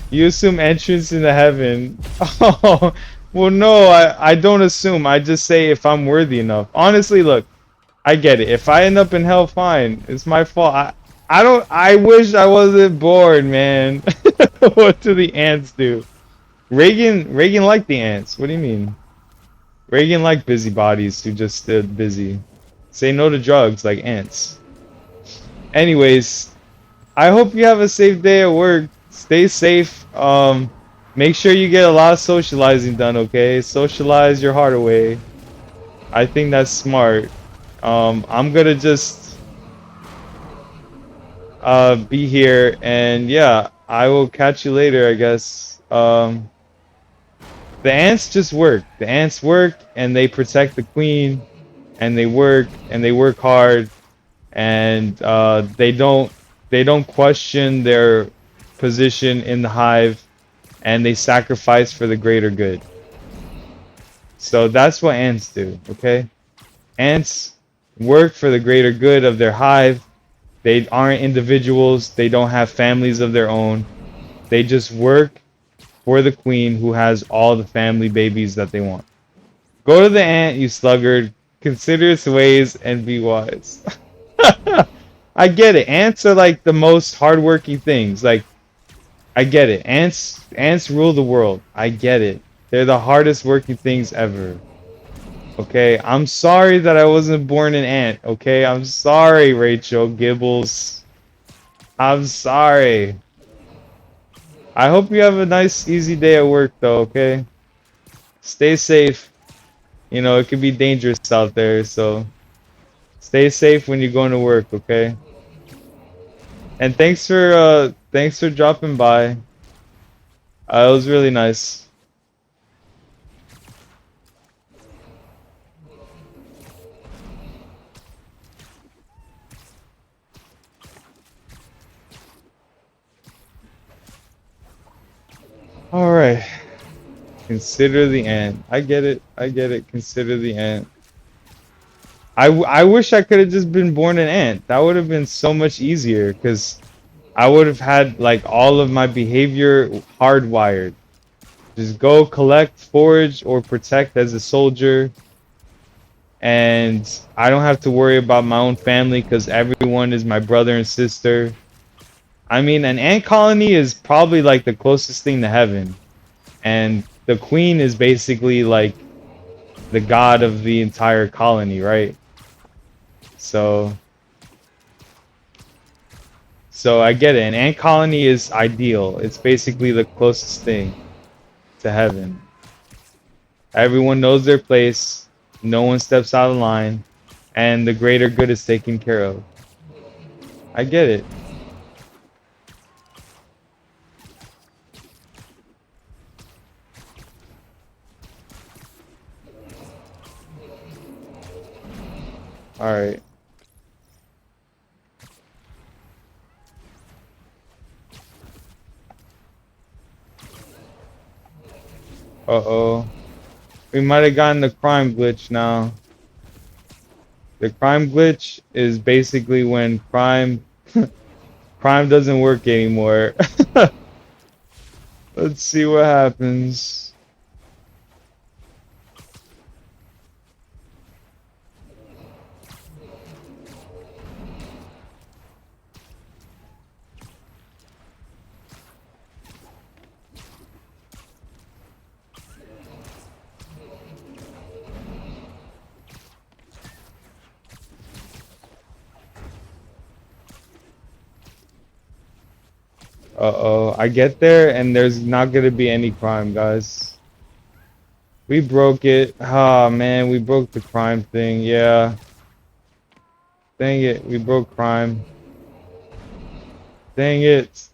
You assume entrance into heaven. Oh, well, no, I don't assume. I just say if I'm worthy enough. Honestly, look, I get it. If I end up in hell, fine. It's my fault. I don't. I wish I wasn't born, man. What do the ants do? Reagan liked the ants. What do you mean? Reagan liked busybodies who just stood busy. Say no to drugs like ants. Anyways, I hope you have a safe day at work. Stay safe. Make sure you get a lot of socializing done, okay? Socialize your heart away. I think that's smart. I'm gonna just be here, and yeah, I will catch you later, I guess. The ants just work. The ants work, and they protect the queen, and they work hard, and they don't question their position in the hive, and they sacrifice for the greater good. So that's what ants do, okay? Ants work for the greater good of their hive. They aren't individuals. They don't have families of their own. They just work for the queen who has all the family babies that they want. Go to the ant, you sluggard. Consider its ways and be wise. I get it. Ants are like the most hardworking things. Like, I get it. Ants rule the world. I get it. They're the hardest working things ever. Okay, I'm sorry that I wasn't born an ant. Okay, I'm sorry, Rachel Gibbles. I'm sorry. I hope you have a nice, easy day at work, though. Okay, stay safe. You know, it could be dangerous out there, so stay safe when you're going to work. Okay. And thanks for dropping by. It was really nice. All right. Consider the ant. I get it. I get it. Consider the ant. I wish I could have just been born an ant. That would have been so much easier because I would have had like all of my behavior hardwired. Just go collect, forage, or protect as a soldier. And I don't have to worry about my own family because everyone is my brother and sister. I mean, an ant colony is probably like the closest thing to heaven. And the queen is basically like the god of the entire colony, right? So I get it. An ant colony is ideal. It's basically the closest thing to heaven. Everyone knows their place. No one steps out of line, and the greater good is taken care of. I get it. All right. Uh-oh. We might have gotten the crime glitch now. The crime glitch is basically when crime doesn't work anymore. Let's see what happens. Uh-oh. I get there and there's not gonna be any crime, guys. We broke it. Ah, man, we broke the crime thing. Yeah. Dang it, we broke crime. Dang it.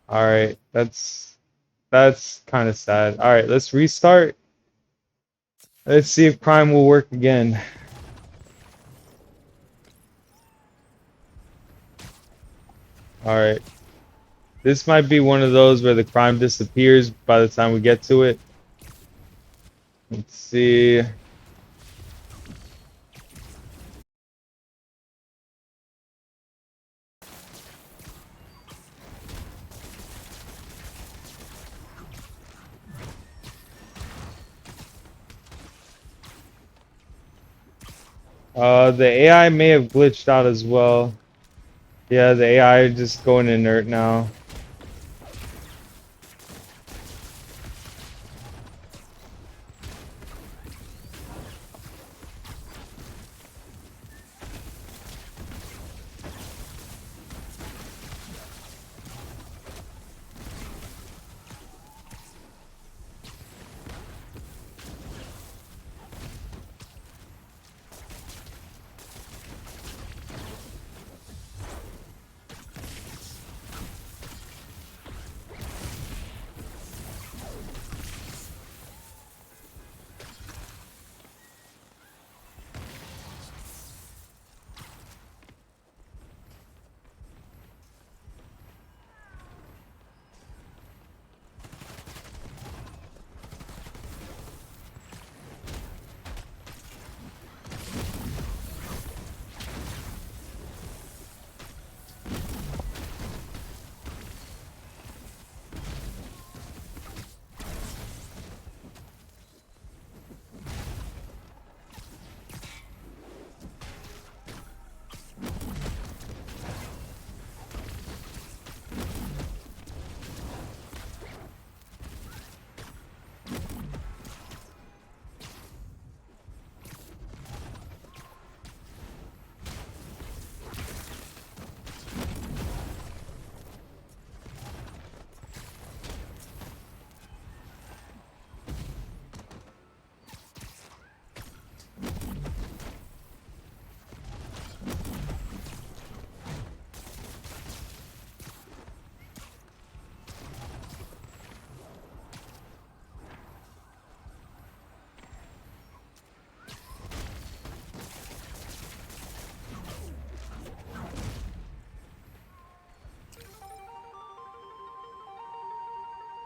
Alright, that's kind of sad. Alright, let's restart. Let's see if crime will work again. Alright. This might be one of those where the crime disappears by the time we get to it. Let's see. The AI may have glitched out as well. Yeah, the AI just going inert now.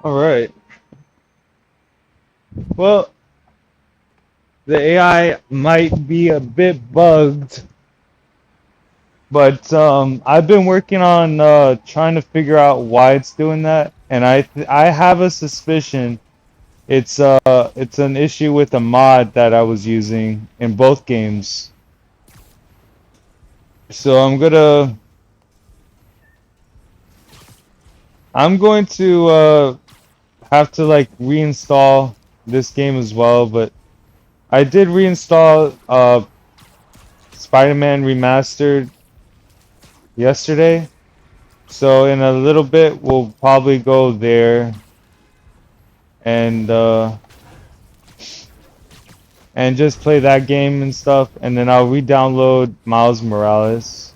Alright. Well, the AI might be a bit bugged, but I've been working on trying to figure out why it's doing that, and I have a suspicion it's an issue with a mod that I was using in both games. So I'm going to have to like reinstall this game as well, but I did reinstall Spider-Man Remastered yesterday. So in a little bit we'll probably go there and just play that game and stuff, and then I'll re-download Miles Morales.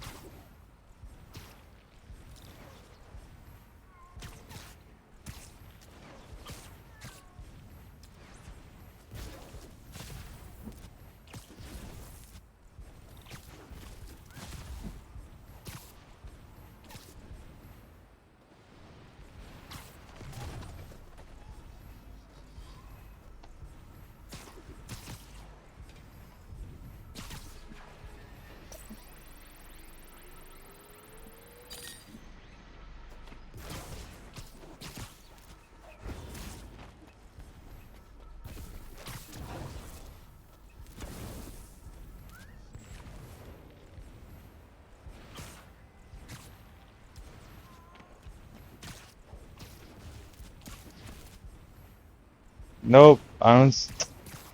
Nope, I don't.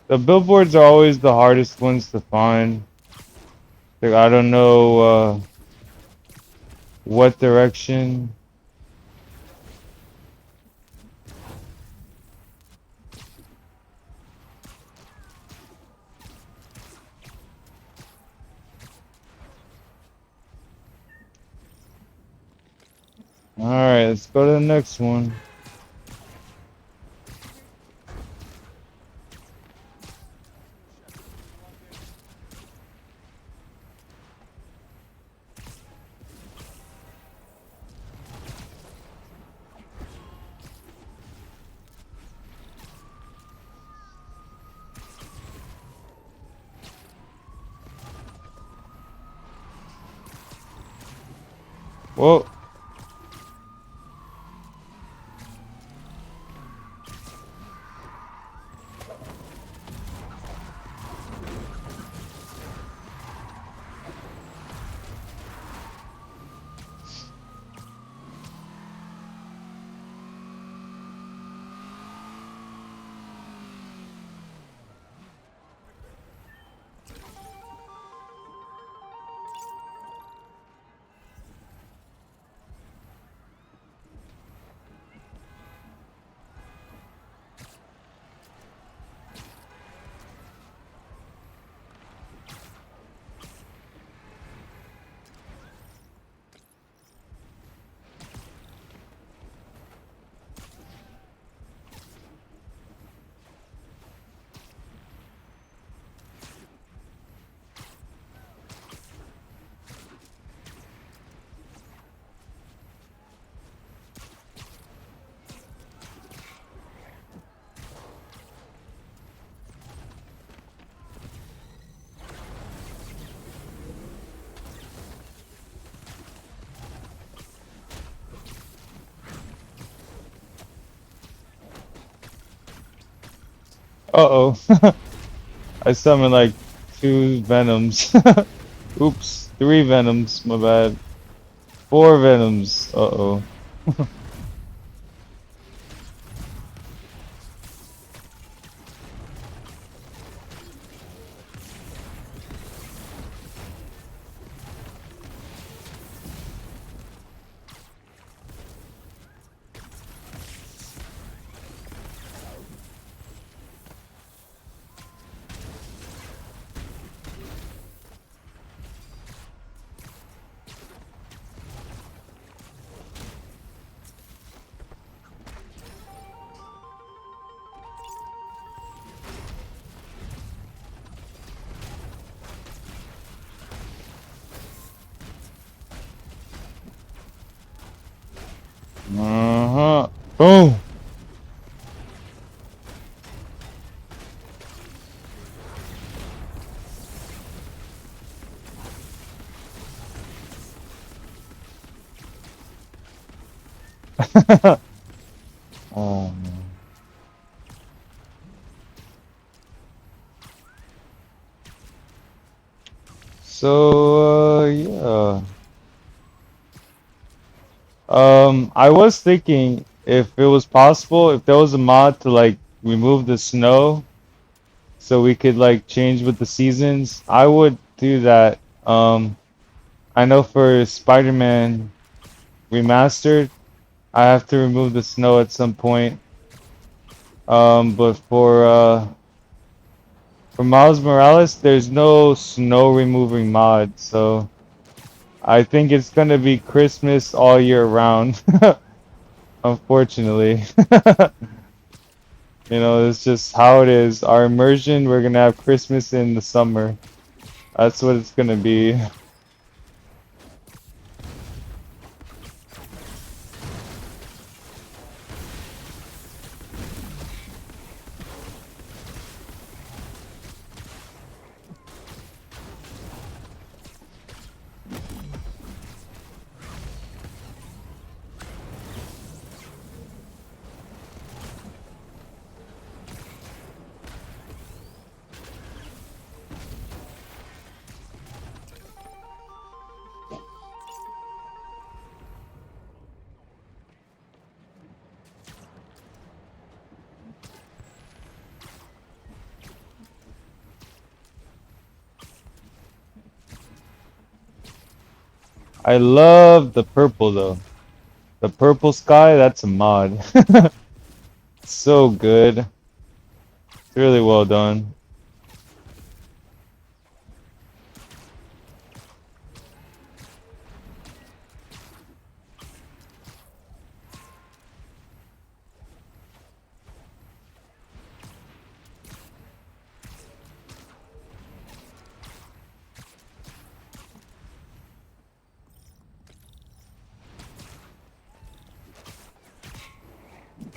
The billboards are always the hardest ones to find. Like, I don't know what direction. Alright, let's go to the next one. Whoa. Uh-oh. I summoned like 2 venoms. Oops, 3 venoms, my bad. 4 venoms. Uh-oh. Uh-huh. Boom. Oh man. So yeah. I was thinking if it was possible, if there was a mod to like remove the snow so we could like change with the seasons, I would do that. I know for Spider-Man Remastered, I have to remove the snow at some point. But for Miles Morales, there's no snow removing mod, so I think it's gonna be Christmas all year round. Unfortunately. You know, it's just how it is. Our immersion, we're gonna have Christmas in the summer. That's what it's gonna be. I love the purple though. The purple sky, that's a mod. So good. It's really well done.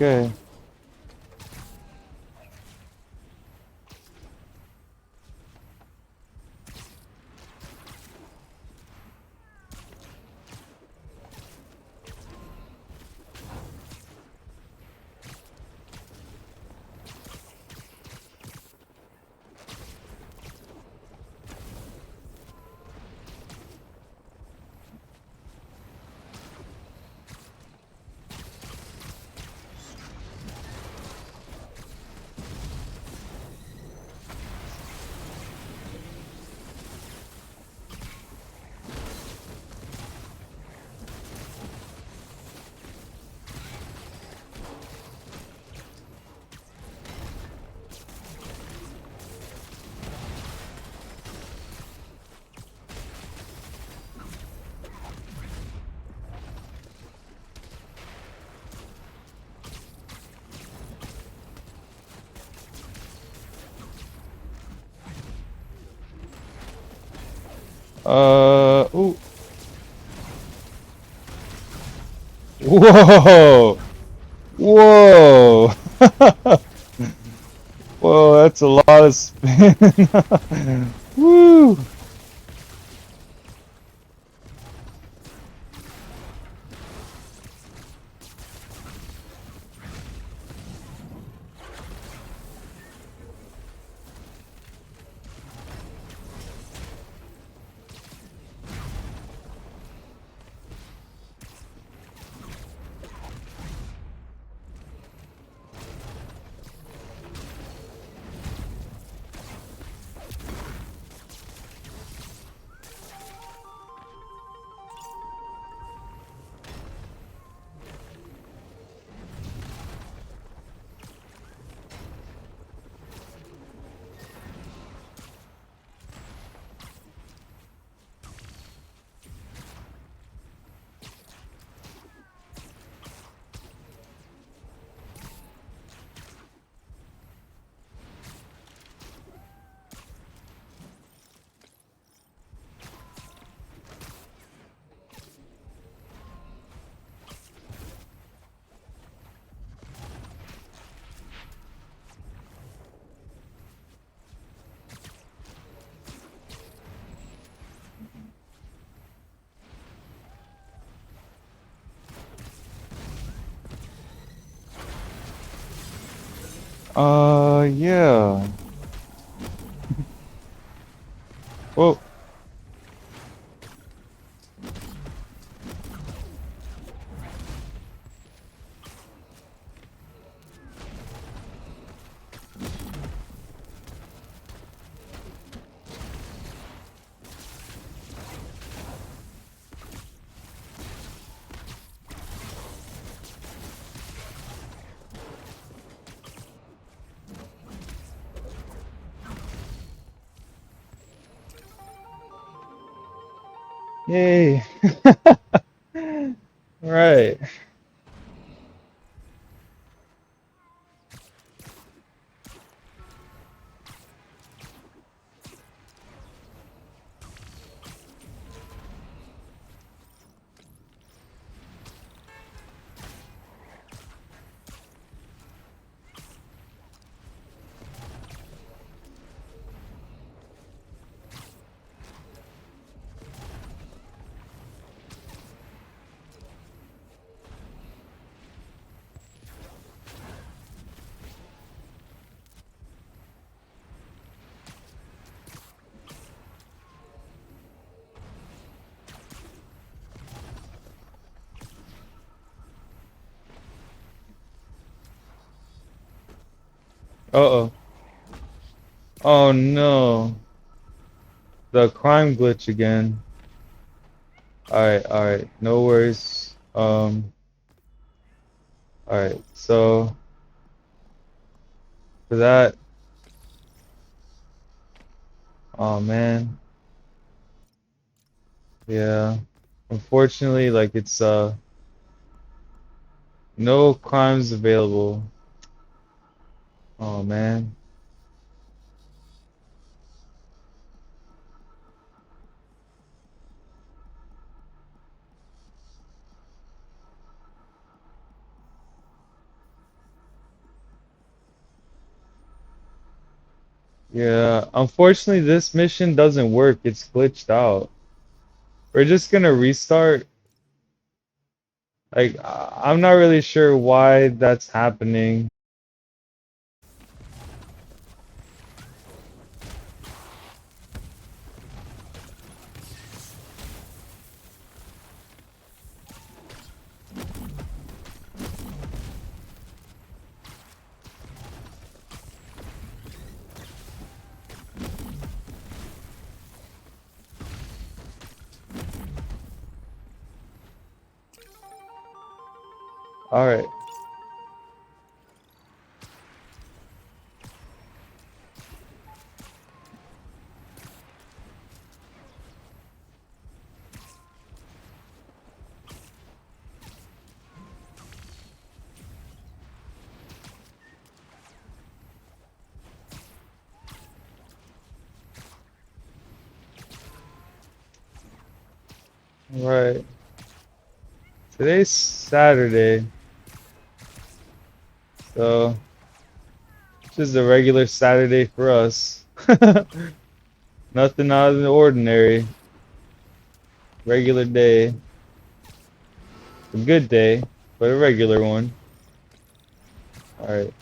Okay. Ooh. Whoa! Whoa! Whoa, that's a lot of spin. Woo! Yeah. Whoa. Yay. Right. Uh-oh. Oh no. The crime glitch again. Alright, alright. No worries. Alright. So for that, oh man. Yeah. Unfortunately, like it's no crimes available. Oh man. Yeah, unfortunately, this mission doesn't work. It's glitched out. We're just gonna restart. Like, I'm not really sure why that's happening. All right. All right. Today's Saturday, so it's just a regular Saturday for us. Nothing out of the ordinary. Regular day. A good day, but a regular one. All right.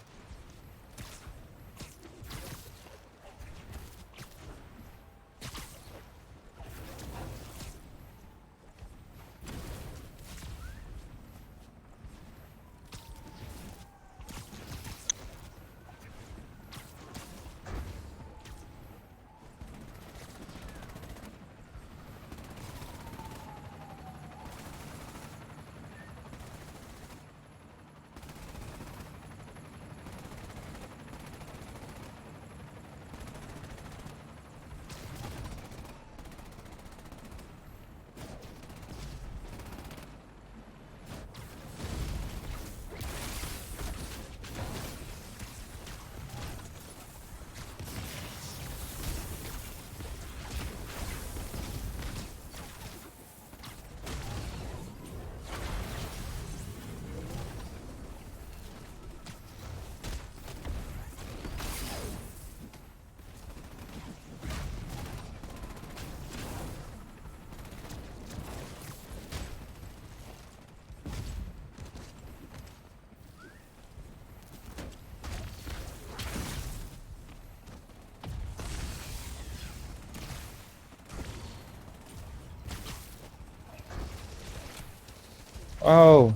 Oh.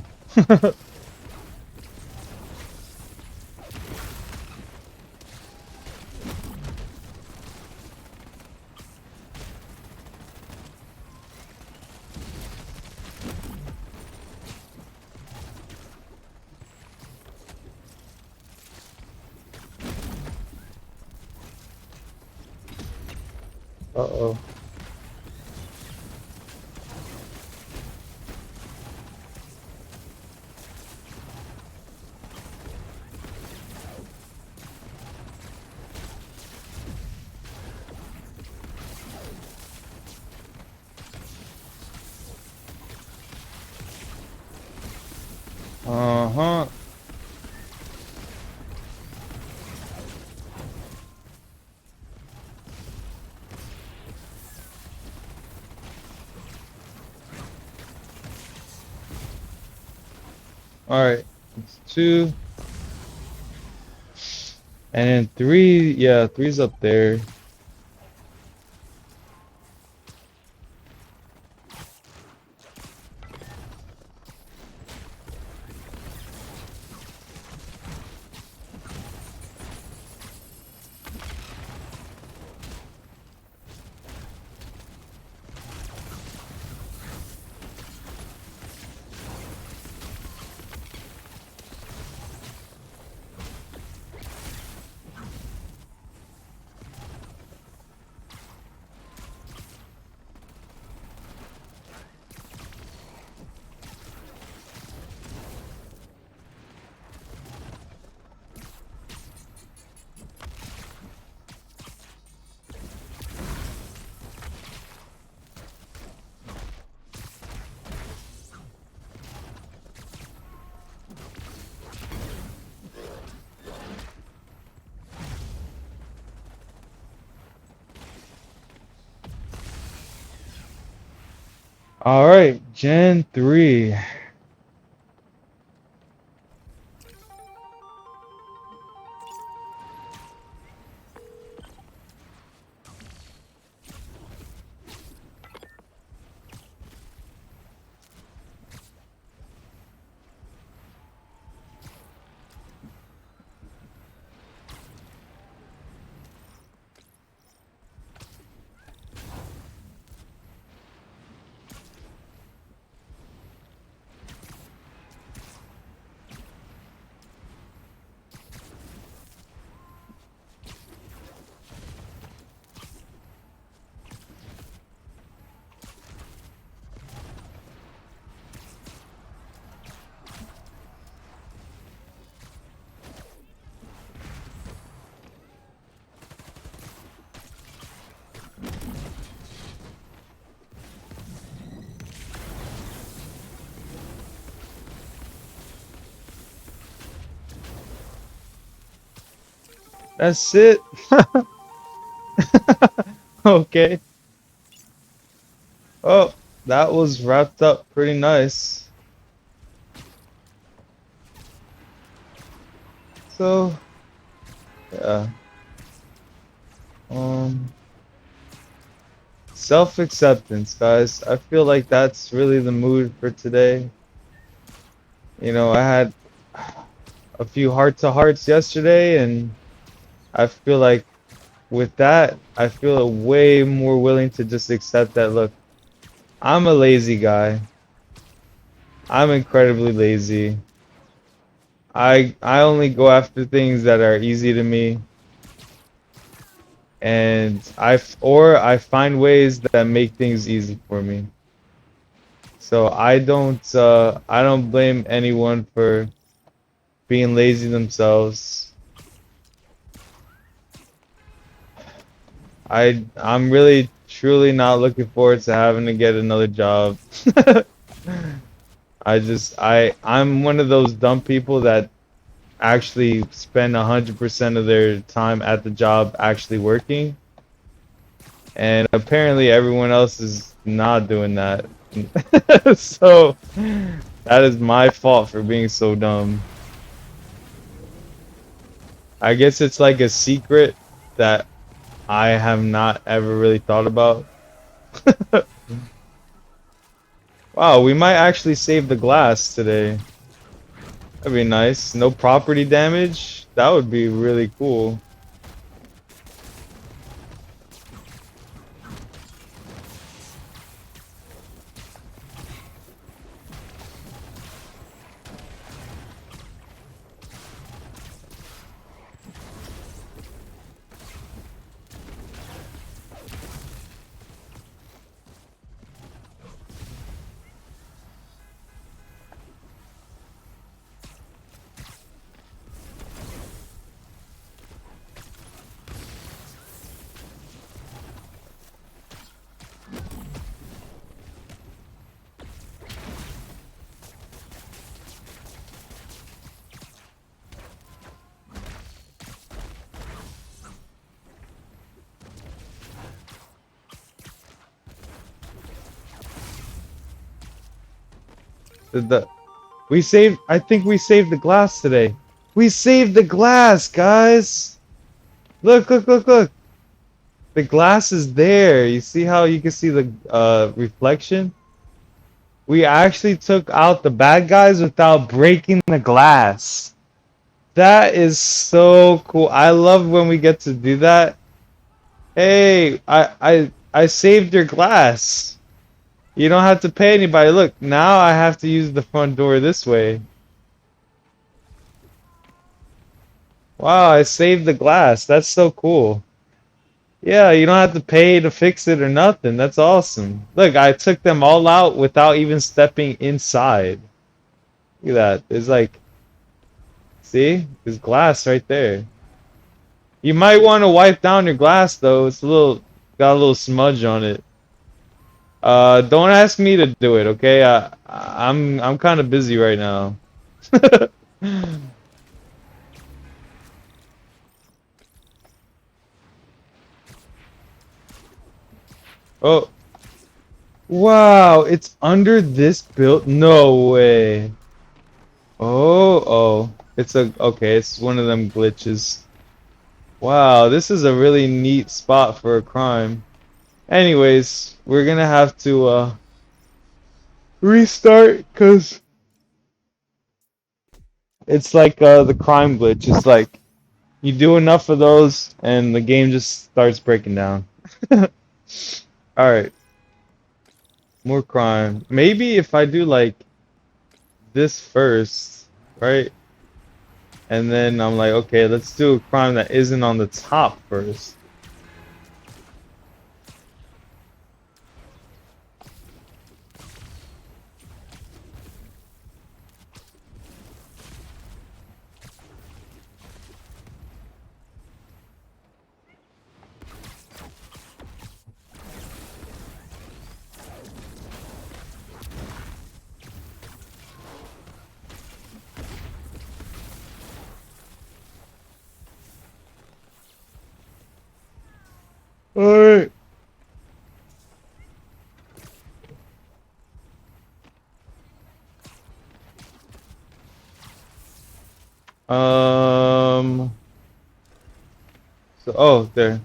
Uh-oh. Uh-huh. All right. It's two. And then three. Yeah, three's up there. All right, Gen 3. That's it. Okay. Oh, that was wrapped up pretty nice. So, yeah. Um, Self-acceptance, guys. I feel like that's really the mood for today. You know, I had a few heart-to-hearts yesterday, and I feel like with that, I feel way more willing to just accept that, look, I'm a lazy guy. I'm incredibly lazy. I only go after things that are easy to me, and I find ways that make things easy for me. So I don't blame anyone for being lazy themselves. I'm really truly not looking forward to having to get another job. I'm one of those dumb people that actually spend 100% of their time at the job actually working, and apparently everyone else is not doing that. So that is my fault for being so dumb. I guess it's like a secret that I have not ever really thought about. Wow, we might actually save the glass today. That'd be nice. No property damage. That would be really cool. The we saved. I think we saved the glass today. We saved the glass, guys. Look, look, look, look. The glass is there. You see how you can see the reflection? We actually took out the bad guys without breaking the glass. That is so cool. I love when we get to do that. Hey, I saved your glass. You don't have to pay anybody. Look, now I have to use the front door this way. Wow, I saved the glass. That's so cool. Yeah, you don't have to pay to fix it or nothing. That's awesome. Look, I took them all out without even stepping inside. Look at that. There's like, see? There's glass right there. You might want to wipe down your glass though. It's a little, got a little smudge on it. Don't ask me to do it, okay? I'm kind of busy right now. Oh, Wow, it's under this build? No way. Oh. It's okay, it's one of them glitches. Wow, this is a really neat spot for a crime. Anyways, we're gonna have to restart because it's like the crime glitch. It's like you do enough of those and the game just starts breaking down. Alright, more crime. Maybe if I do like this first, right? And then I'm like, okay, let's do a crime that isn't on the top first. Alright. So, oh, there.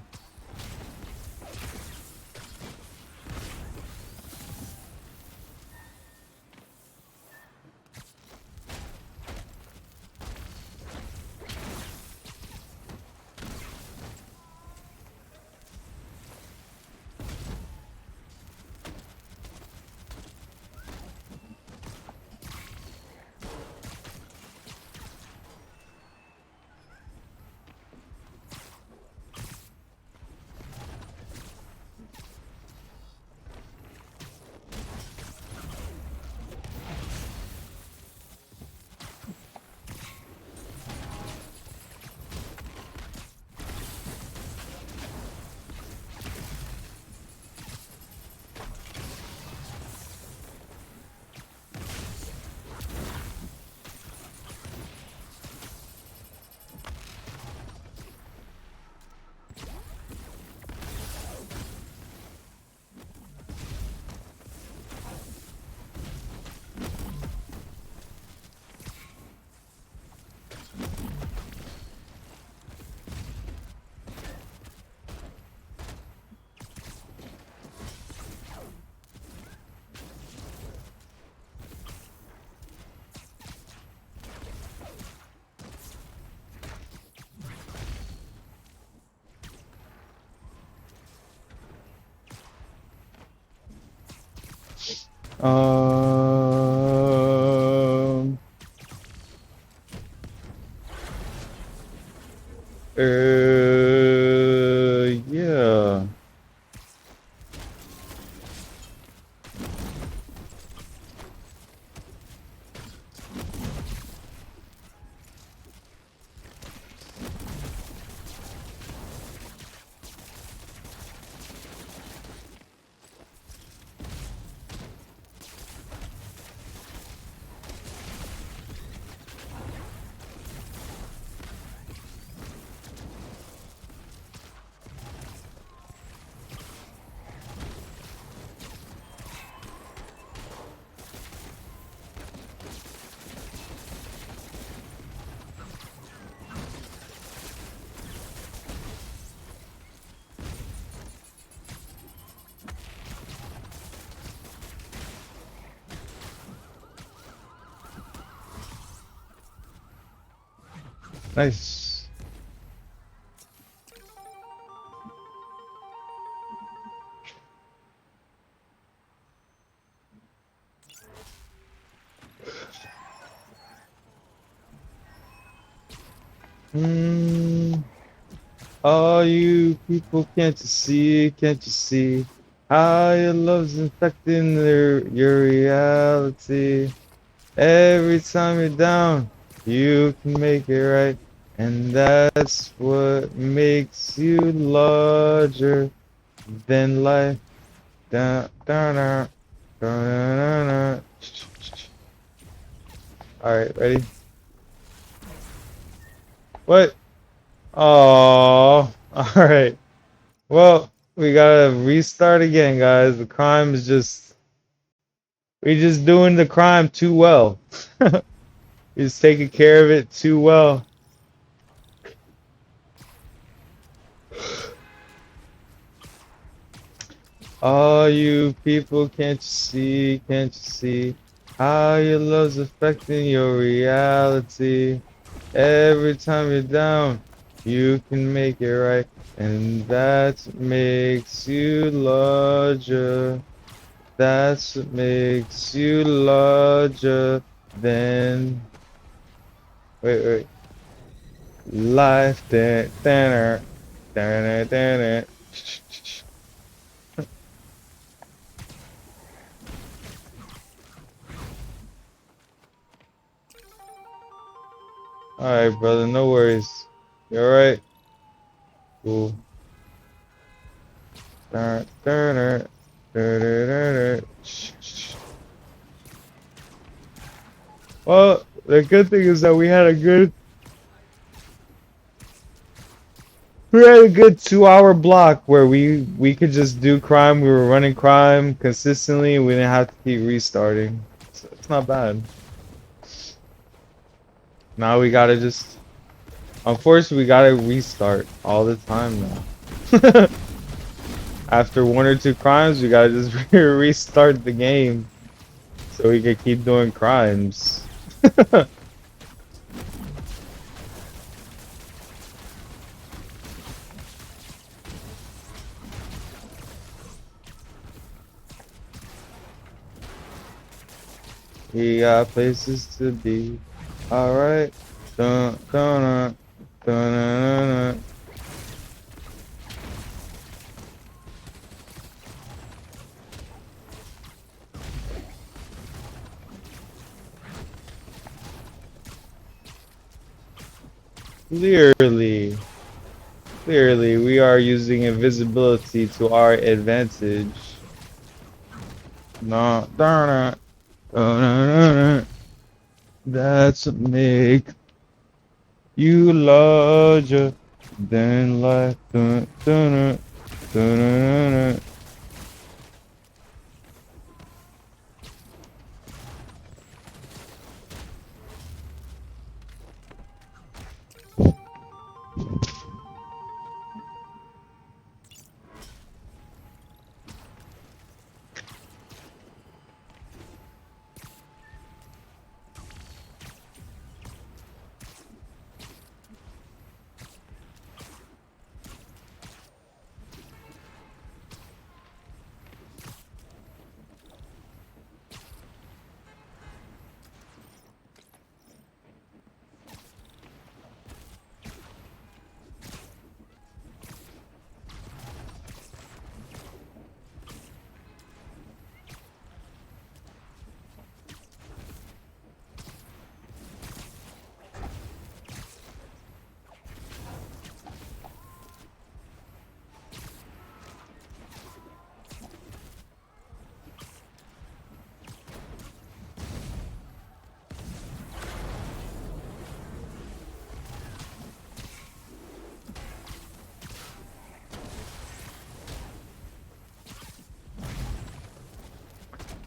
Um, yeah. Nice. Hmm. All you people, can't you see? Can't you see how your love's infecting your reality? Every time you're down, you can make it right, and that's what makes you larger than life. Da, da, da, da, da, da. All right, ready? What? Oh, all right. Well, we gotta restart again, guys. The crime is just We just doing the crime too well. Just taking care of it too well. All you people, can't you see how your love's affecting your reality? Every time you're down, you can make it right, and that makes you larger. That's what makes you larger than wait. Life. Da. Alright, brother, no worries. You alright? Cool. Dun, dun, dun, dun, dun, dun, dun. Well, the good thing is that we had a good 2 hour block where we could just do crime. We were running crime consistently. We didn't have to keep restarting. So it's not bad. Now we gotta just, unfortunately, we gotta restart all the time now. After one or two crimes, we gotta just restart the game so we can keep doing crimes. We got places to be. Alright. Dun, dun, dun, dun, dun, dun. Clearly, we are using invisibility to our advantage. No, darn it. Dun, dun, dun, dun. That's what make you larger than life. Dun, dun, dun, dun, dun, dun.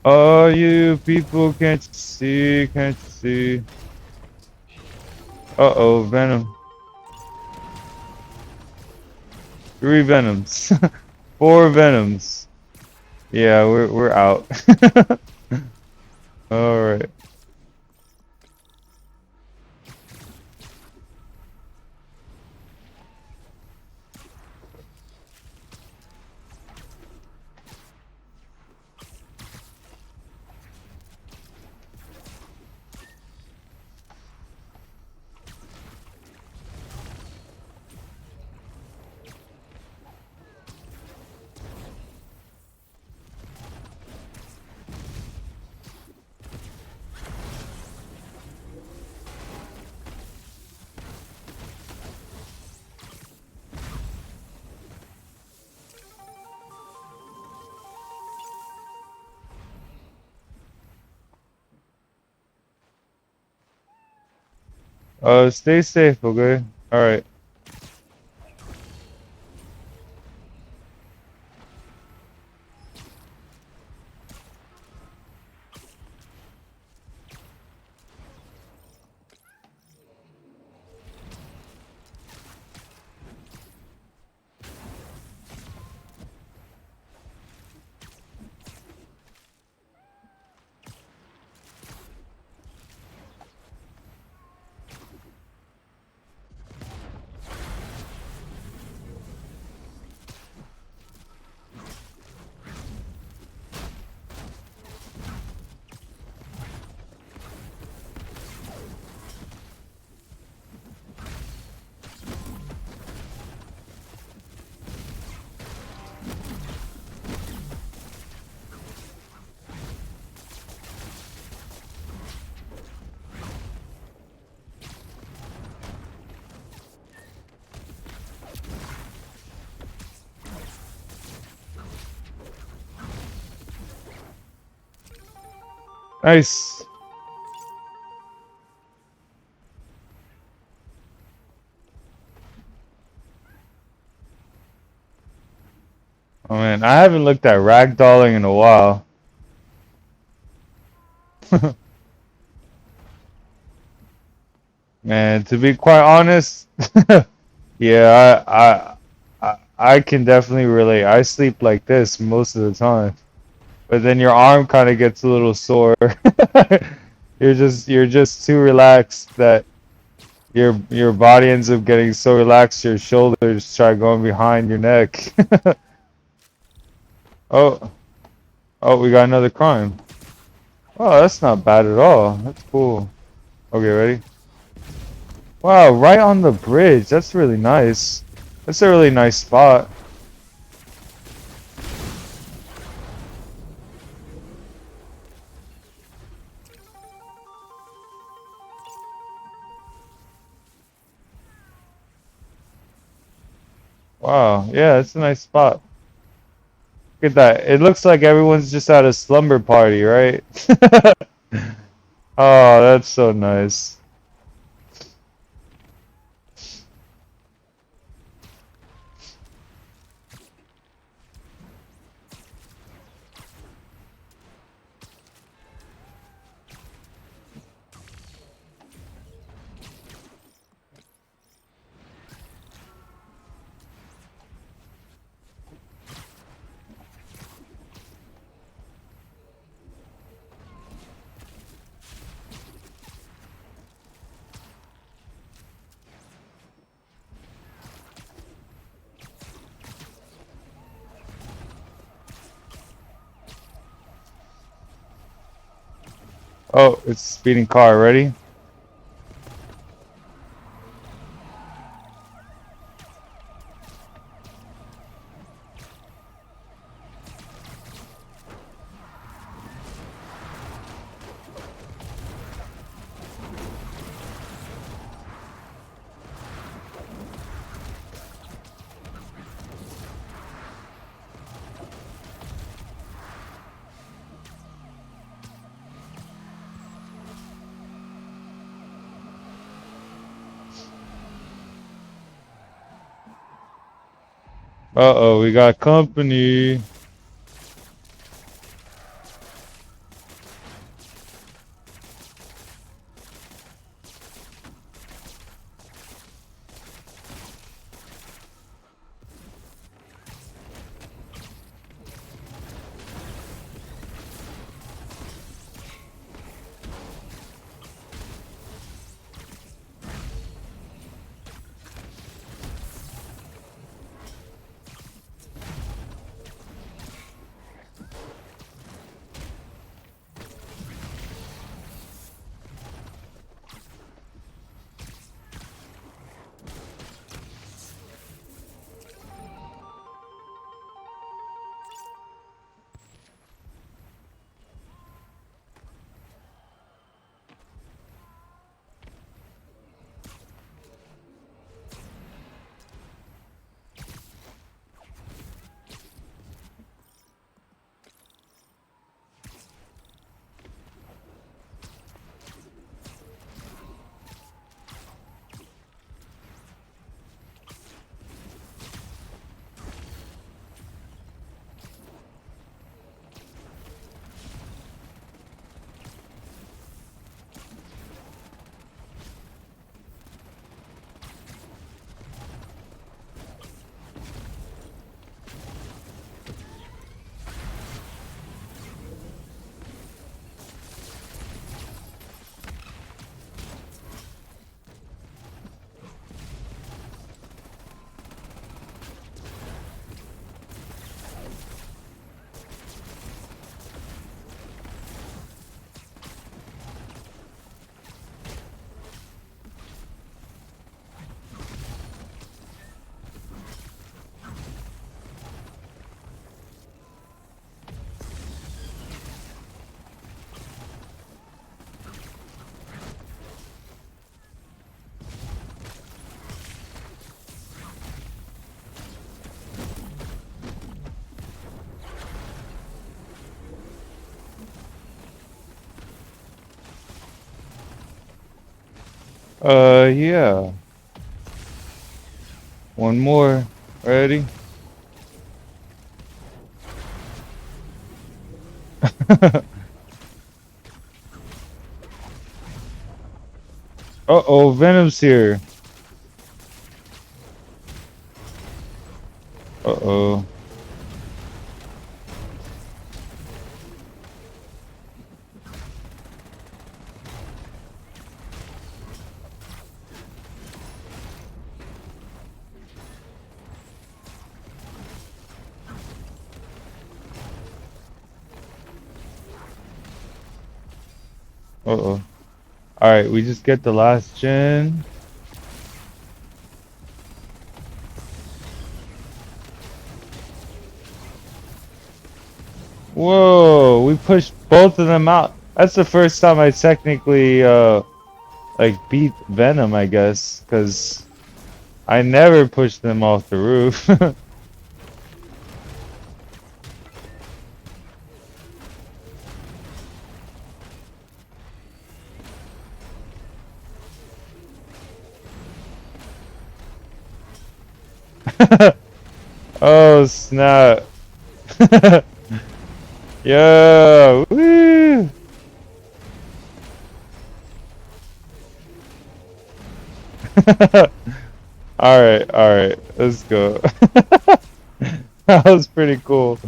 Oh, you people, can't you see? Uh-oh, Venom. 3 Venoms. 4 Venoms. Yeah, we're out. Alright. Stay safe, okay? Alright. Nice. Oh man, I haven't looked at ragdolling in a while. Man, to be quite honest, yeah, I can definitely relate. I sleep like this most of the time, but then your arm kind of gets a little sore. You're just too relaxed that your body ends up getting so relaxed your shoulders try going behind your neck. Oh, oh, we got another crime. Oh, that's not bad at all. That's cool. Okay, ready? Wow, right on the bridge. That's really nice. That's a really nice spot. Wow, yeah, it's a nice spot. Look at that. It looks like everyone's just at a slumber party, right? Oh, that's so nice. Oh, it's a speeding car. Ready? Uh-oh, we got company. Yeah. One more. Ready? Uh-oh, Venom's here. Uh-oh. Uh-oh. Alright, we just get the last gen. Whoa, we pushed both of them out. That's the first time I technically, like, beat Venom, I guess. Because I never pushed them off the roof. Oh, snap. Yo, woo! Alright, alright, let's go. That was pretty cool.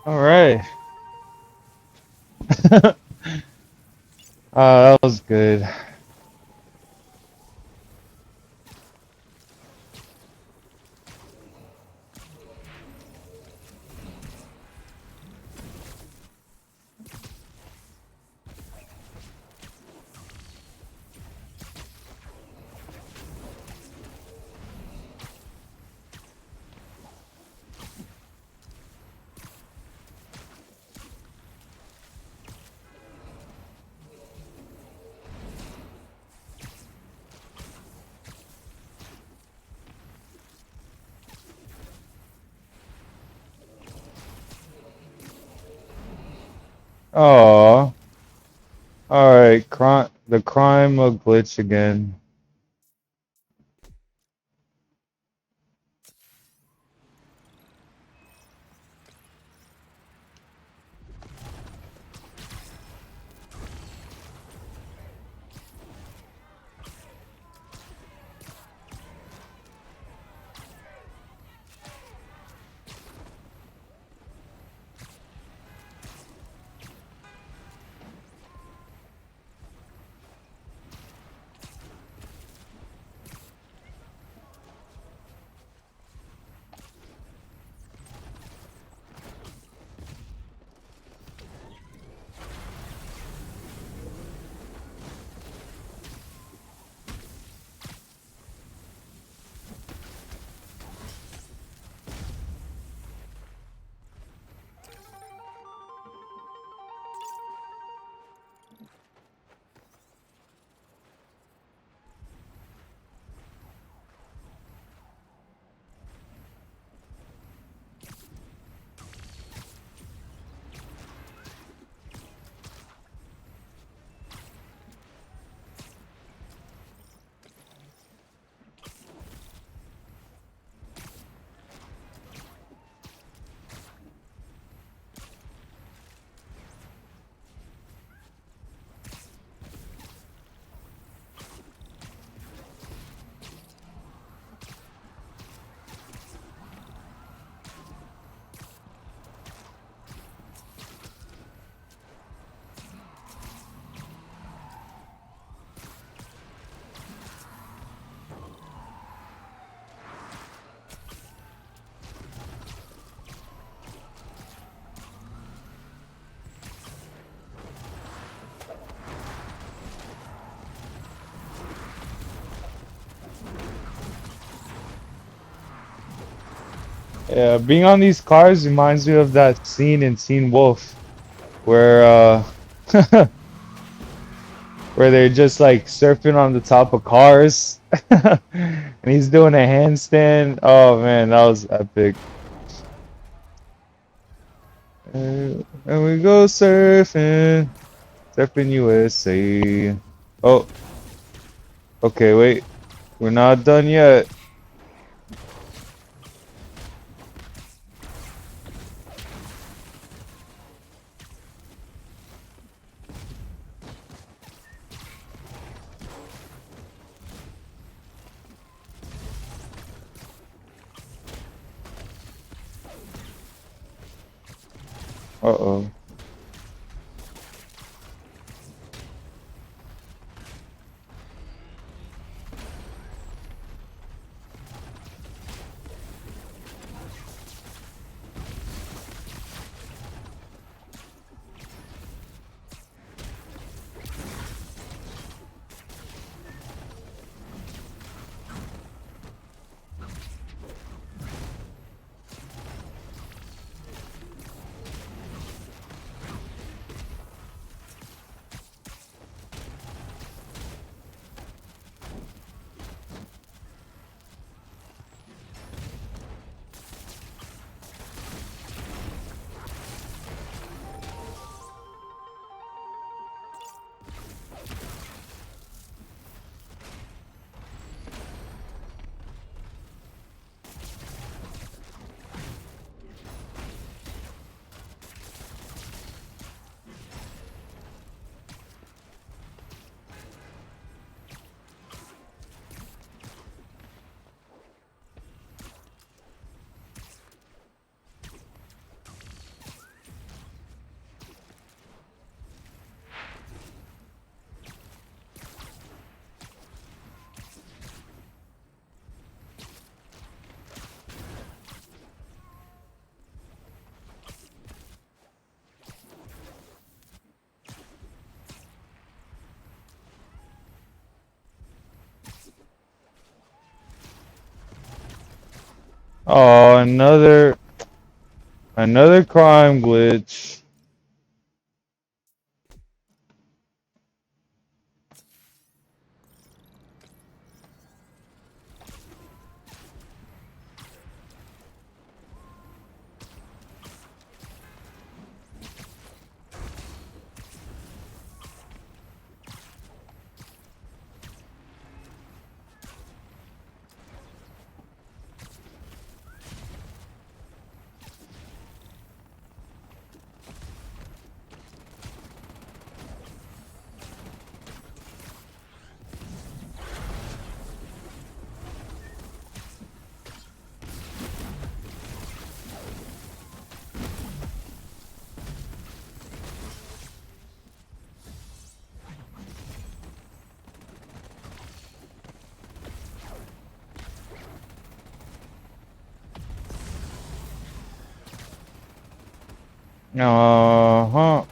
Alright. That was good. Oh, alright, the crime of glitch again. Yeah, being on these cars reminds me of that scene in Teen Wolf where where they're just like surfing on the top of cars and he's doing a handstand. Oh man, that was epic. And we go surfing, surfing USA. Oh, okay, wait, we're not done yet. Uh-oh. Oh, another crime glitch. Uh-huh.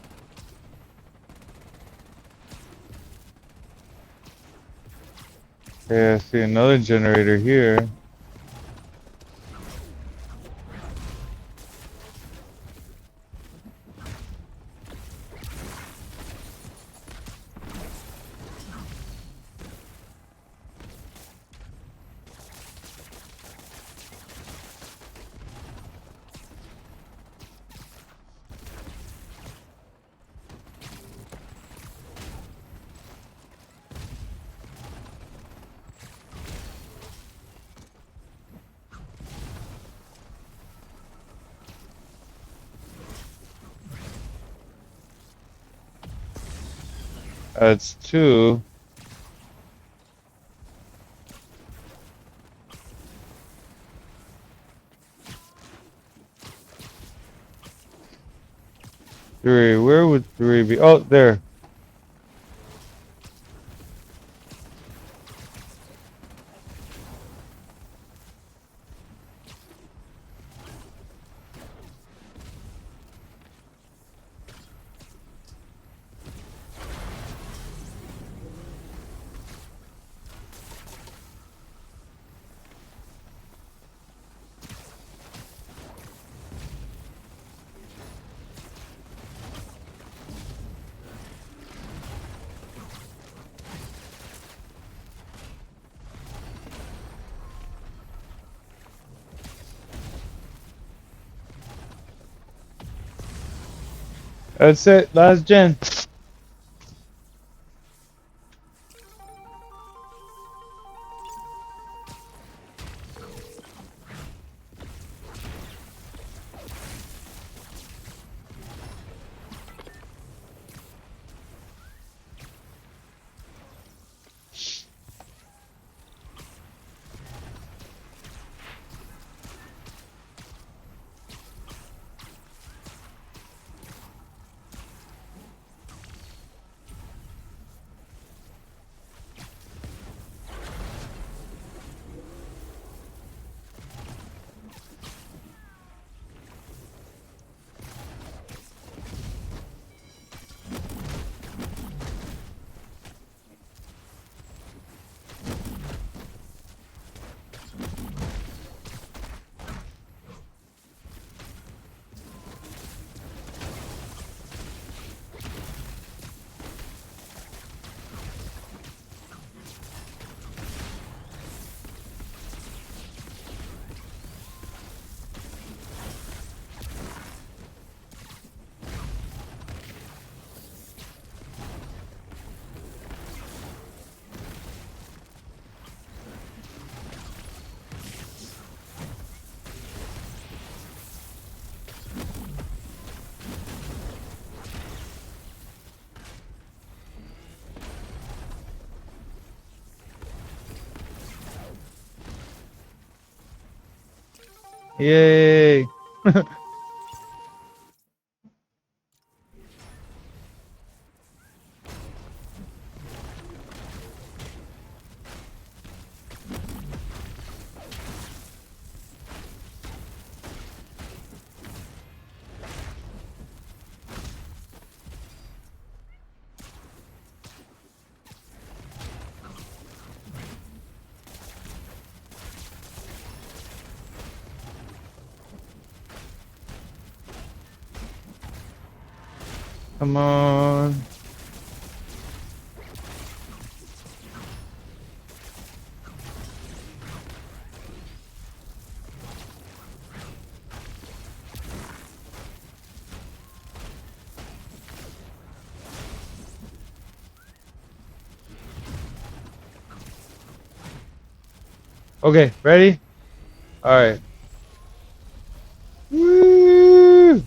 Okay, I see another generator here. That's two. Three. Where would three be? Oh, there. That's it. Last gen. Yay. Come on. Okay, ready? Alright. Woo!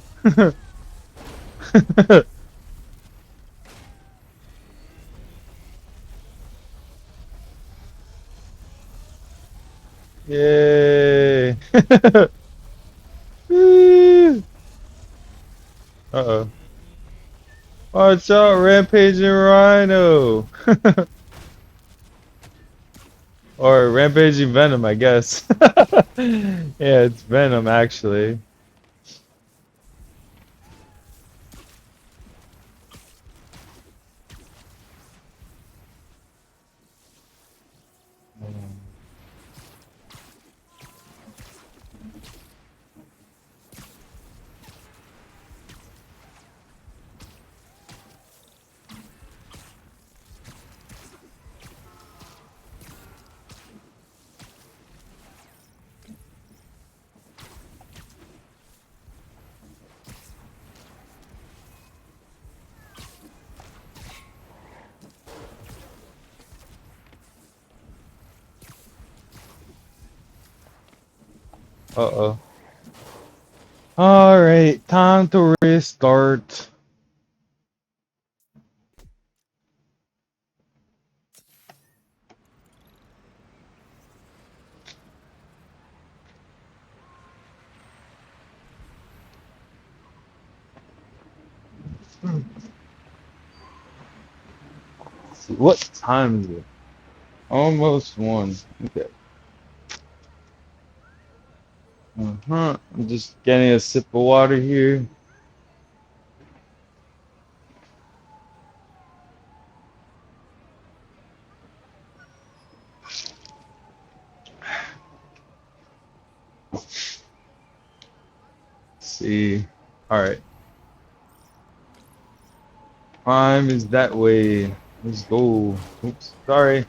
Yay! Woo! Uh-oh. Watch out, Rampaging Rhino! Or Rampaging Venom, I guess. Yeah, it's Venom, actually. Uh-oh. Alright, time to restart. Let's see, what time is it? Almost 1. Okay. I'm just getting a sip of water here. Let's see. Alright. Prime is that way. Let's go. Oops, sorry.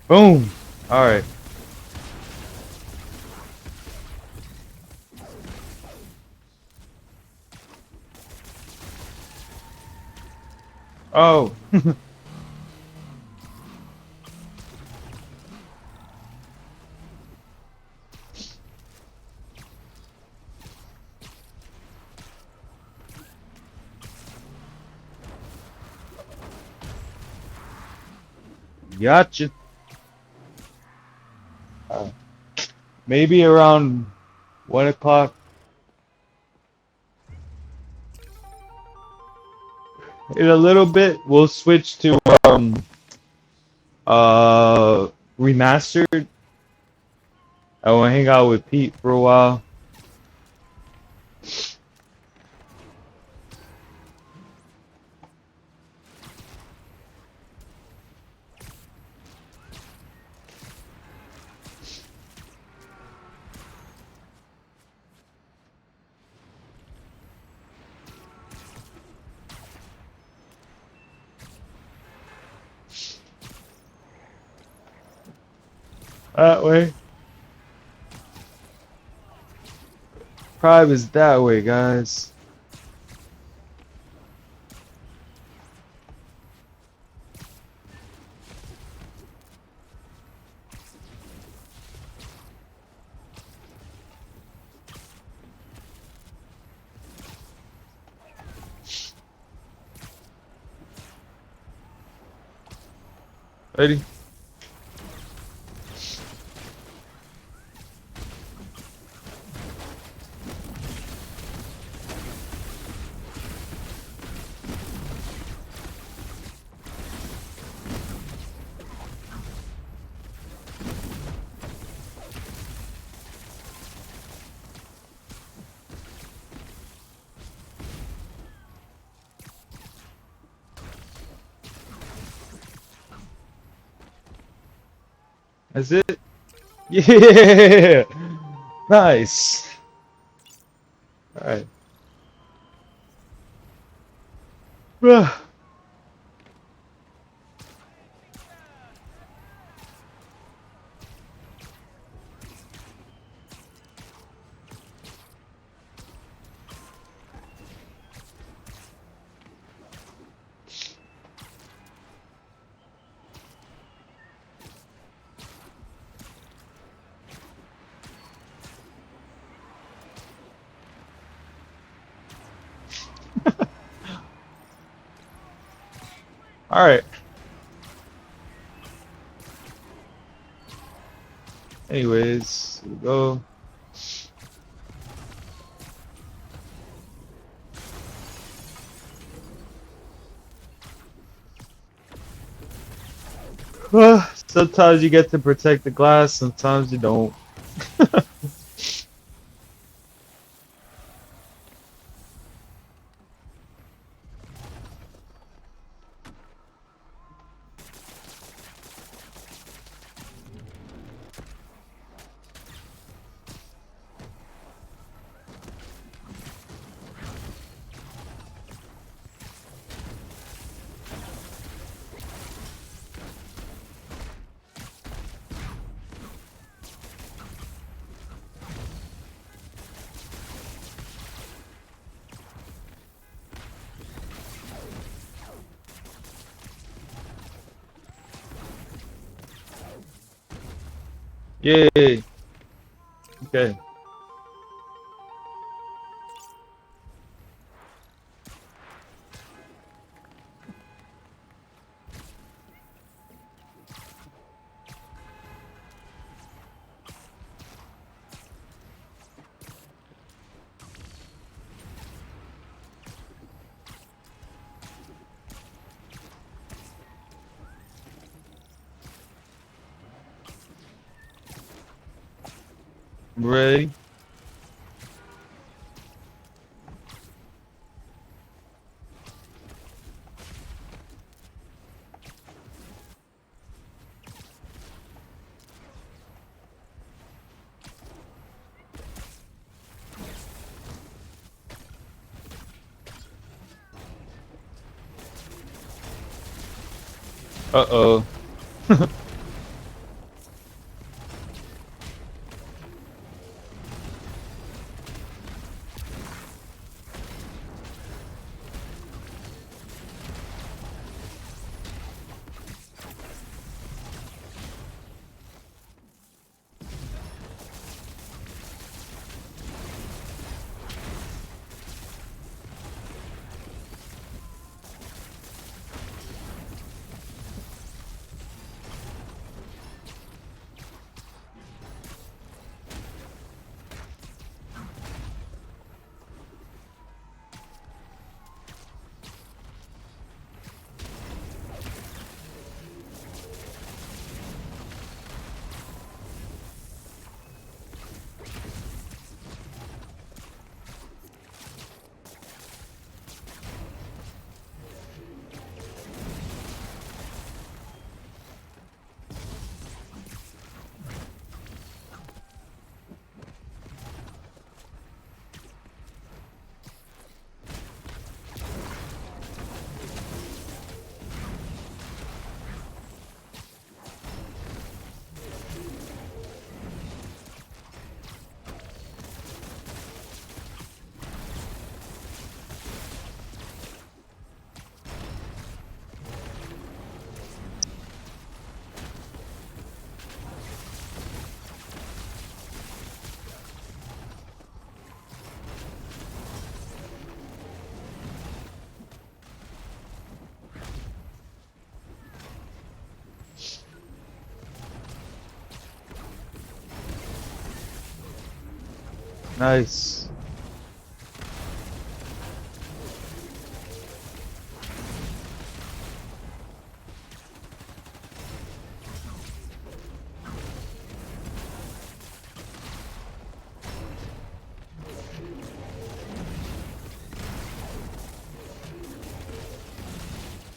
Boom. All right. Oh. Gotcha. Uh, Maybe around 1 o'clock. In a little bit, we'll switch to uh remastered. I will hang out with Pete for a while. That way. Prime is that way, guys. Ready? That's it. Yeah. Nice. All right. All right. Anyways, here we go. Sometimes you get to protect the glass, sometimes you don't. Yay. Okay. Ready? Uh-oh. Nice.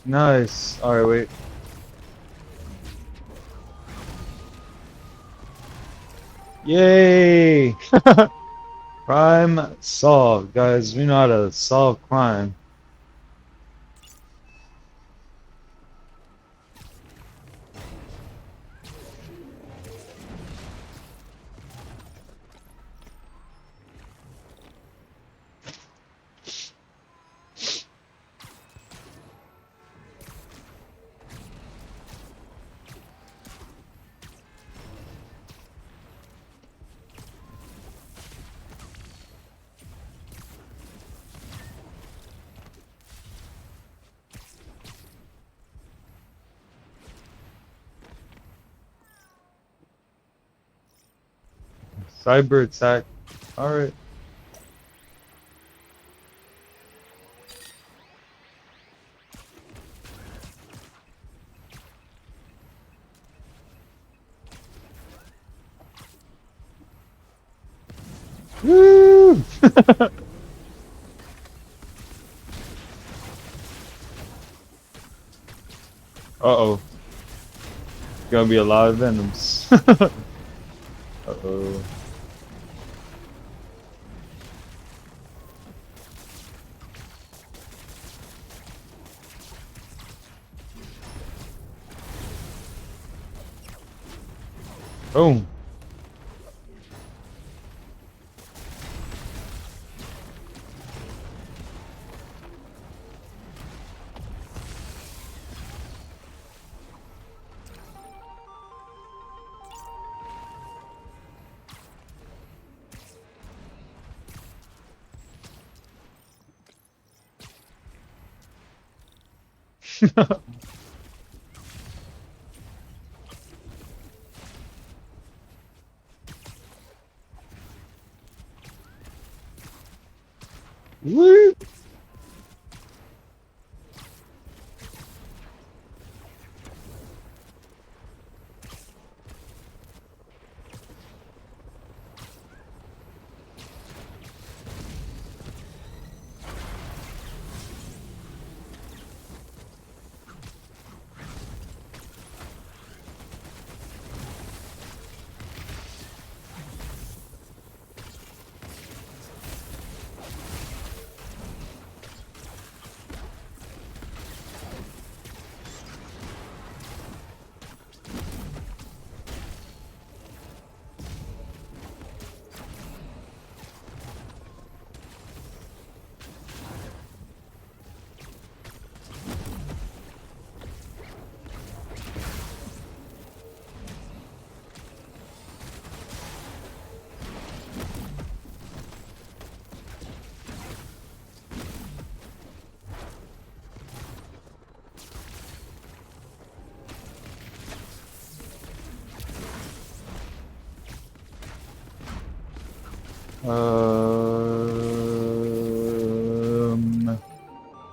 Nice. Alright, wait. Yay! Crime solved. Guys, we know how to solve crime. Cyber attack. Alright. Woo! Uh-oh. Gonna be a lot of venoms. Uh-oh. Boom. Woo!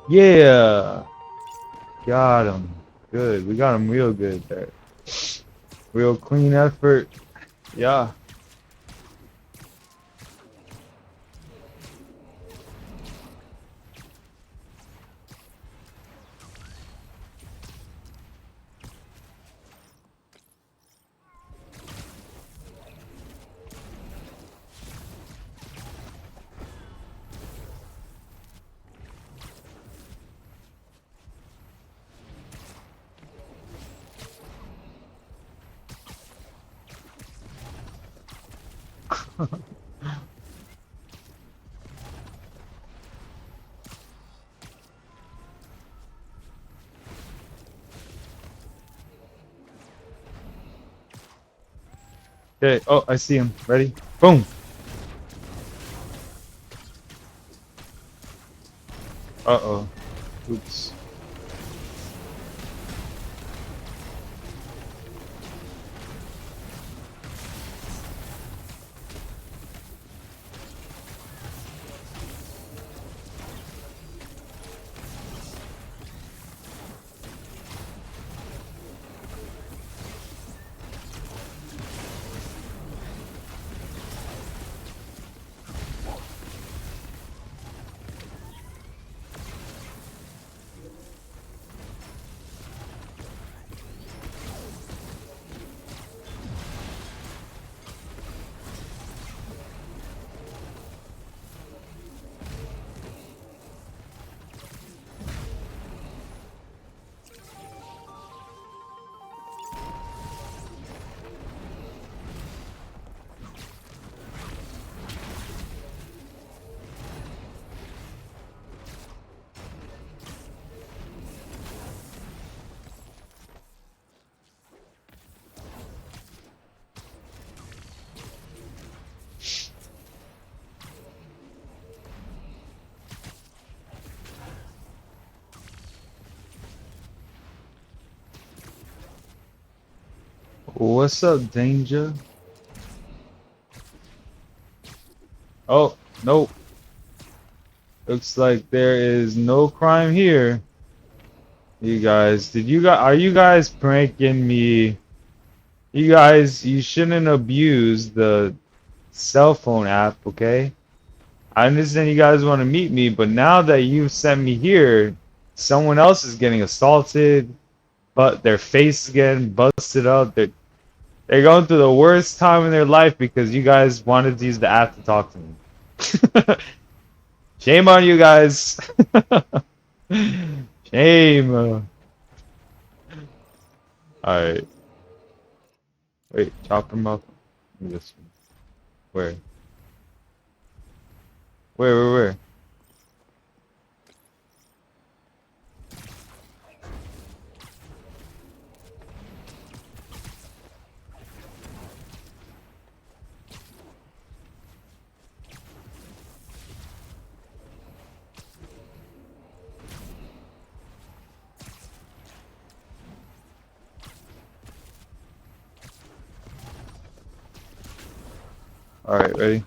Yeah. Got him. Good. We got him real good there. Real clean effort. Yeah. Okay. Oh, I see him. Ready? Boom. Uh-oh. Oops. What's up, Danger? Oh, nope. Looks like there is no crime here. You guys, are you guys pranking me? You guys, you shouldn't abuse the cell phone app, okay? I understand you guys want to meet me, but now that you've sent me here, someone else is getting assaulted, but their face is getting busted up. They're going through the worst time in their life because you guys wanted to use the app to talk to me. Shame on you guys. Shame. Alright. Wait, chop him up. This one. Where? Where? Alright, ready?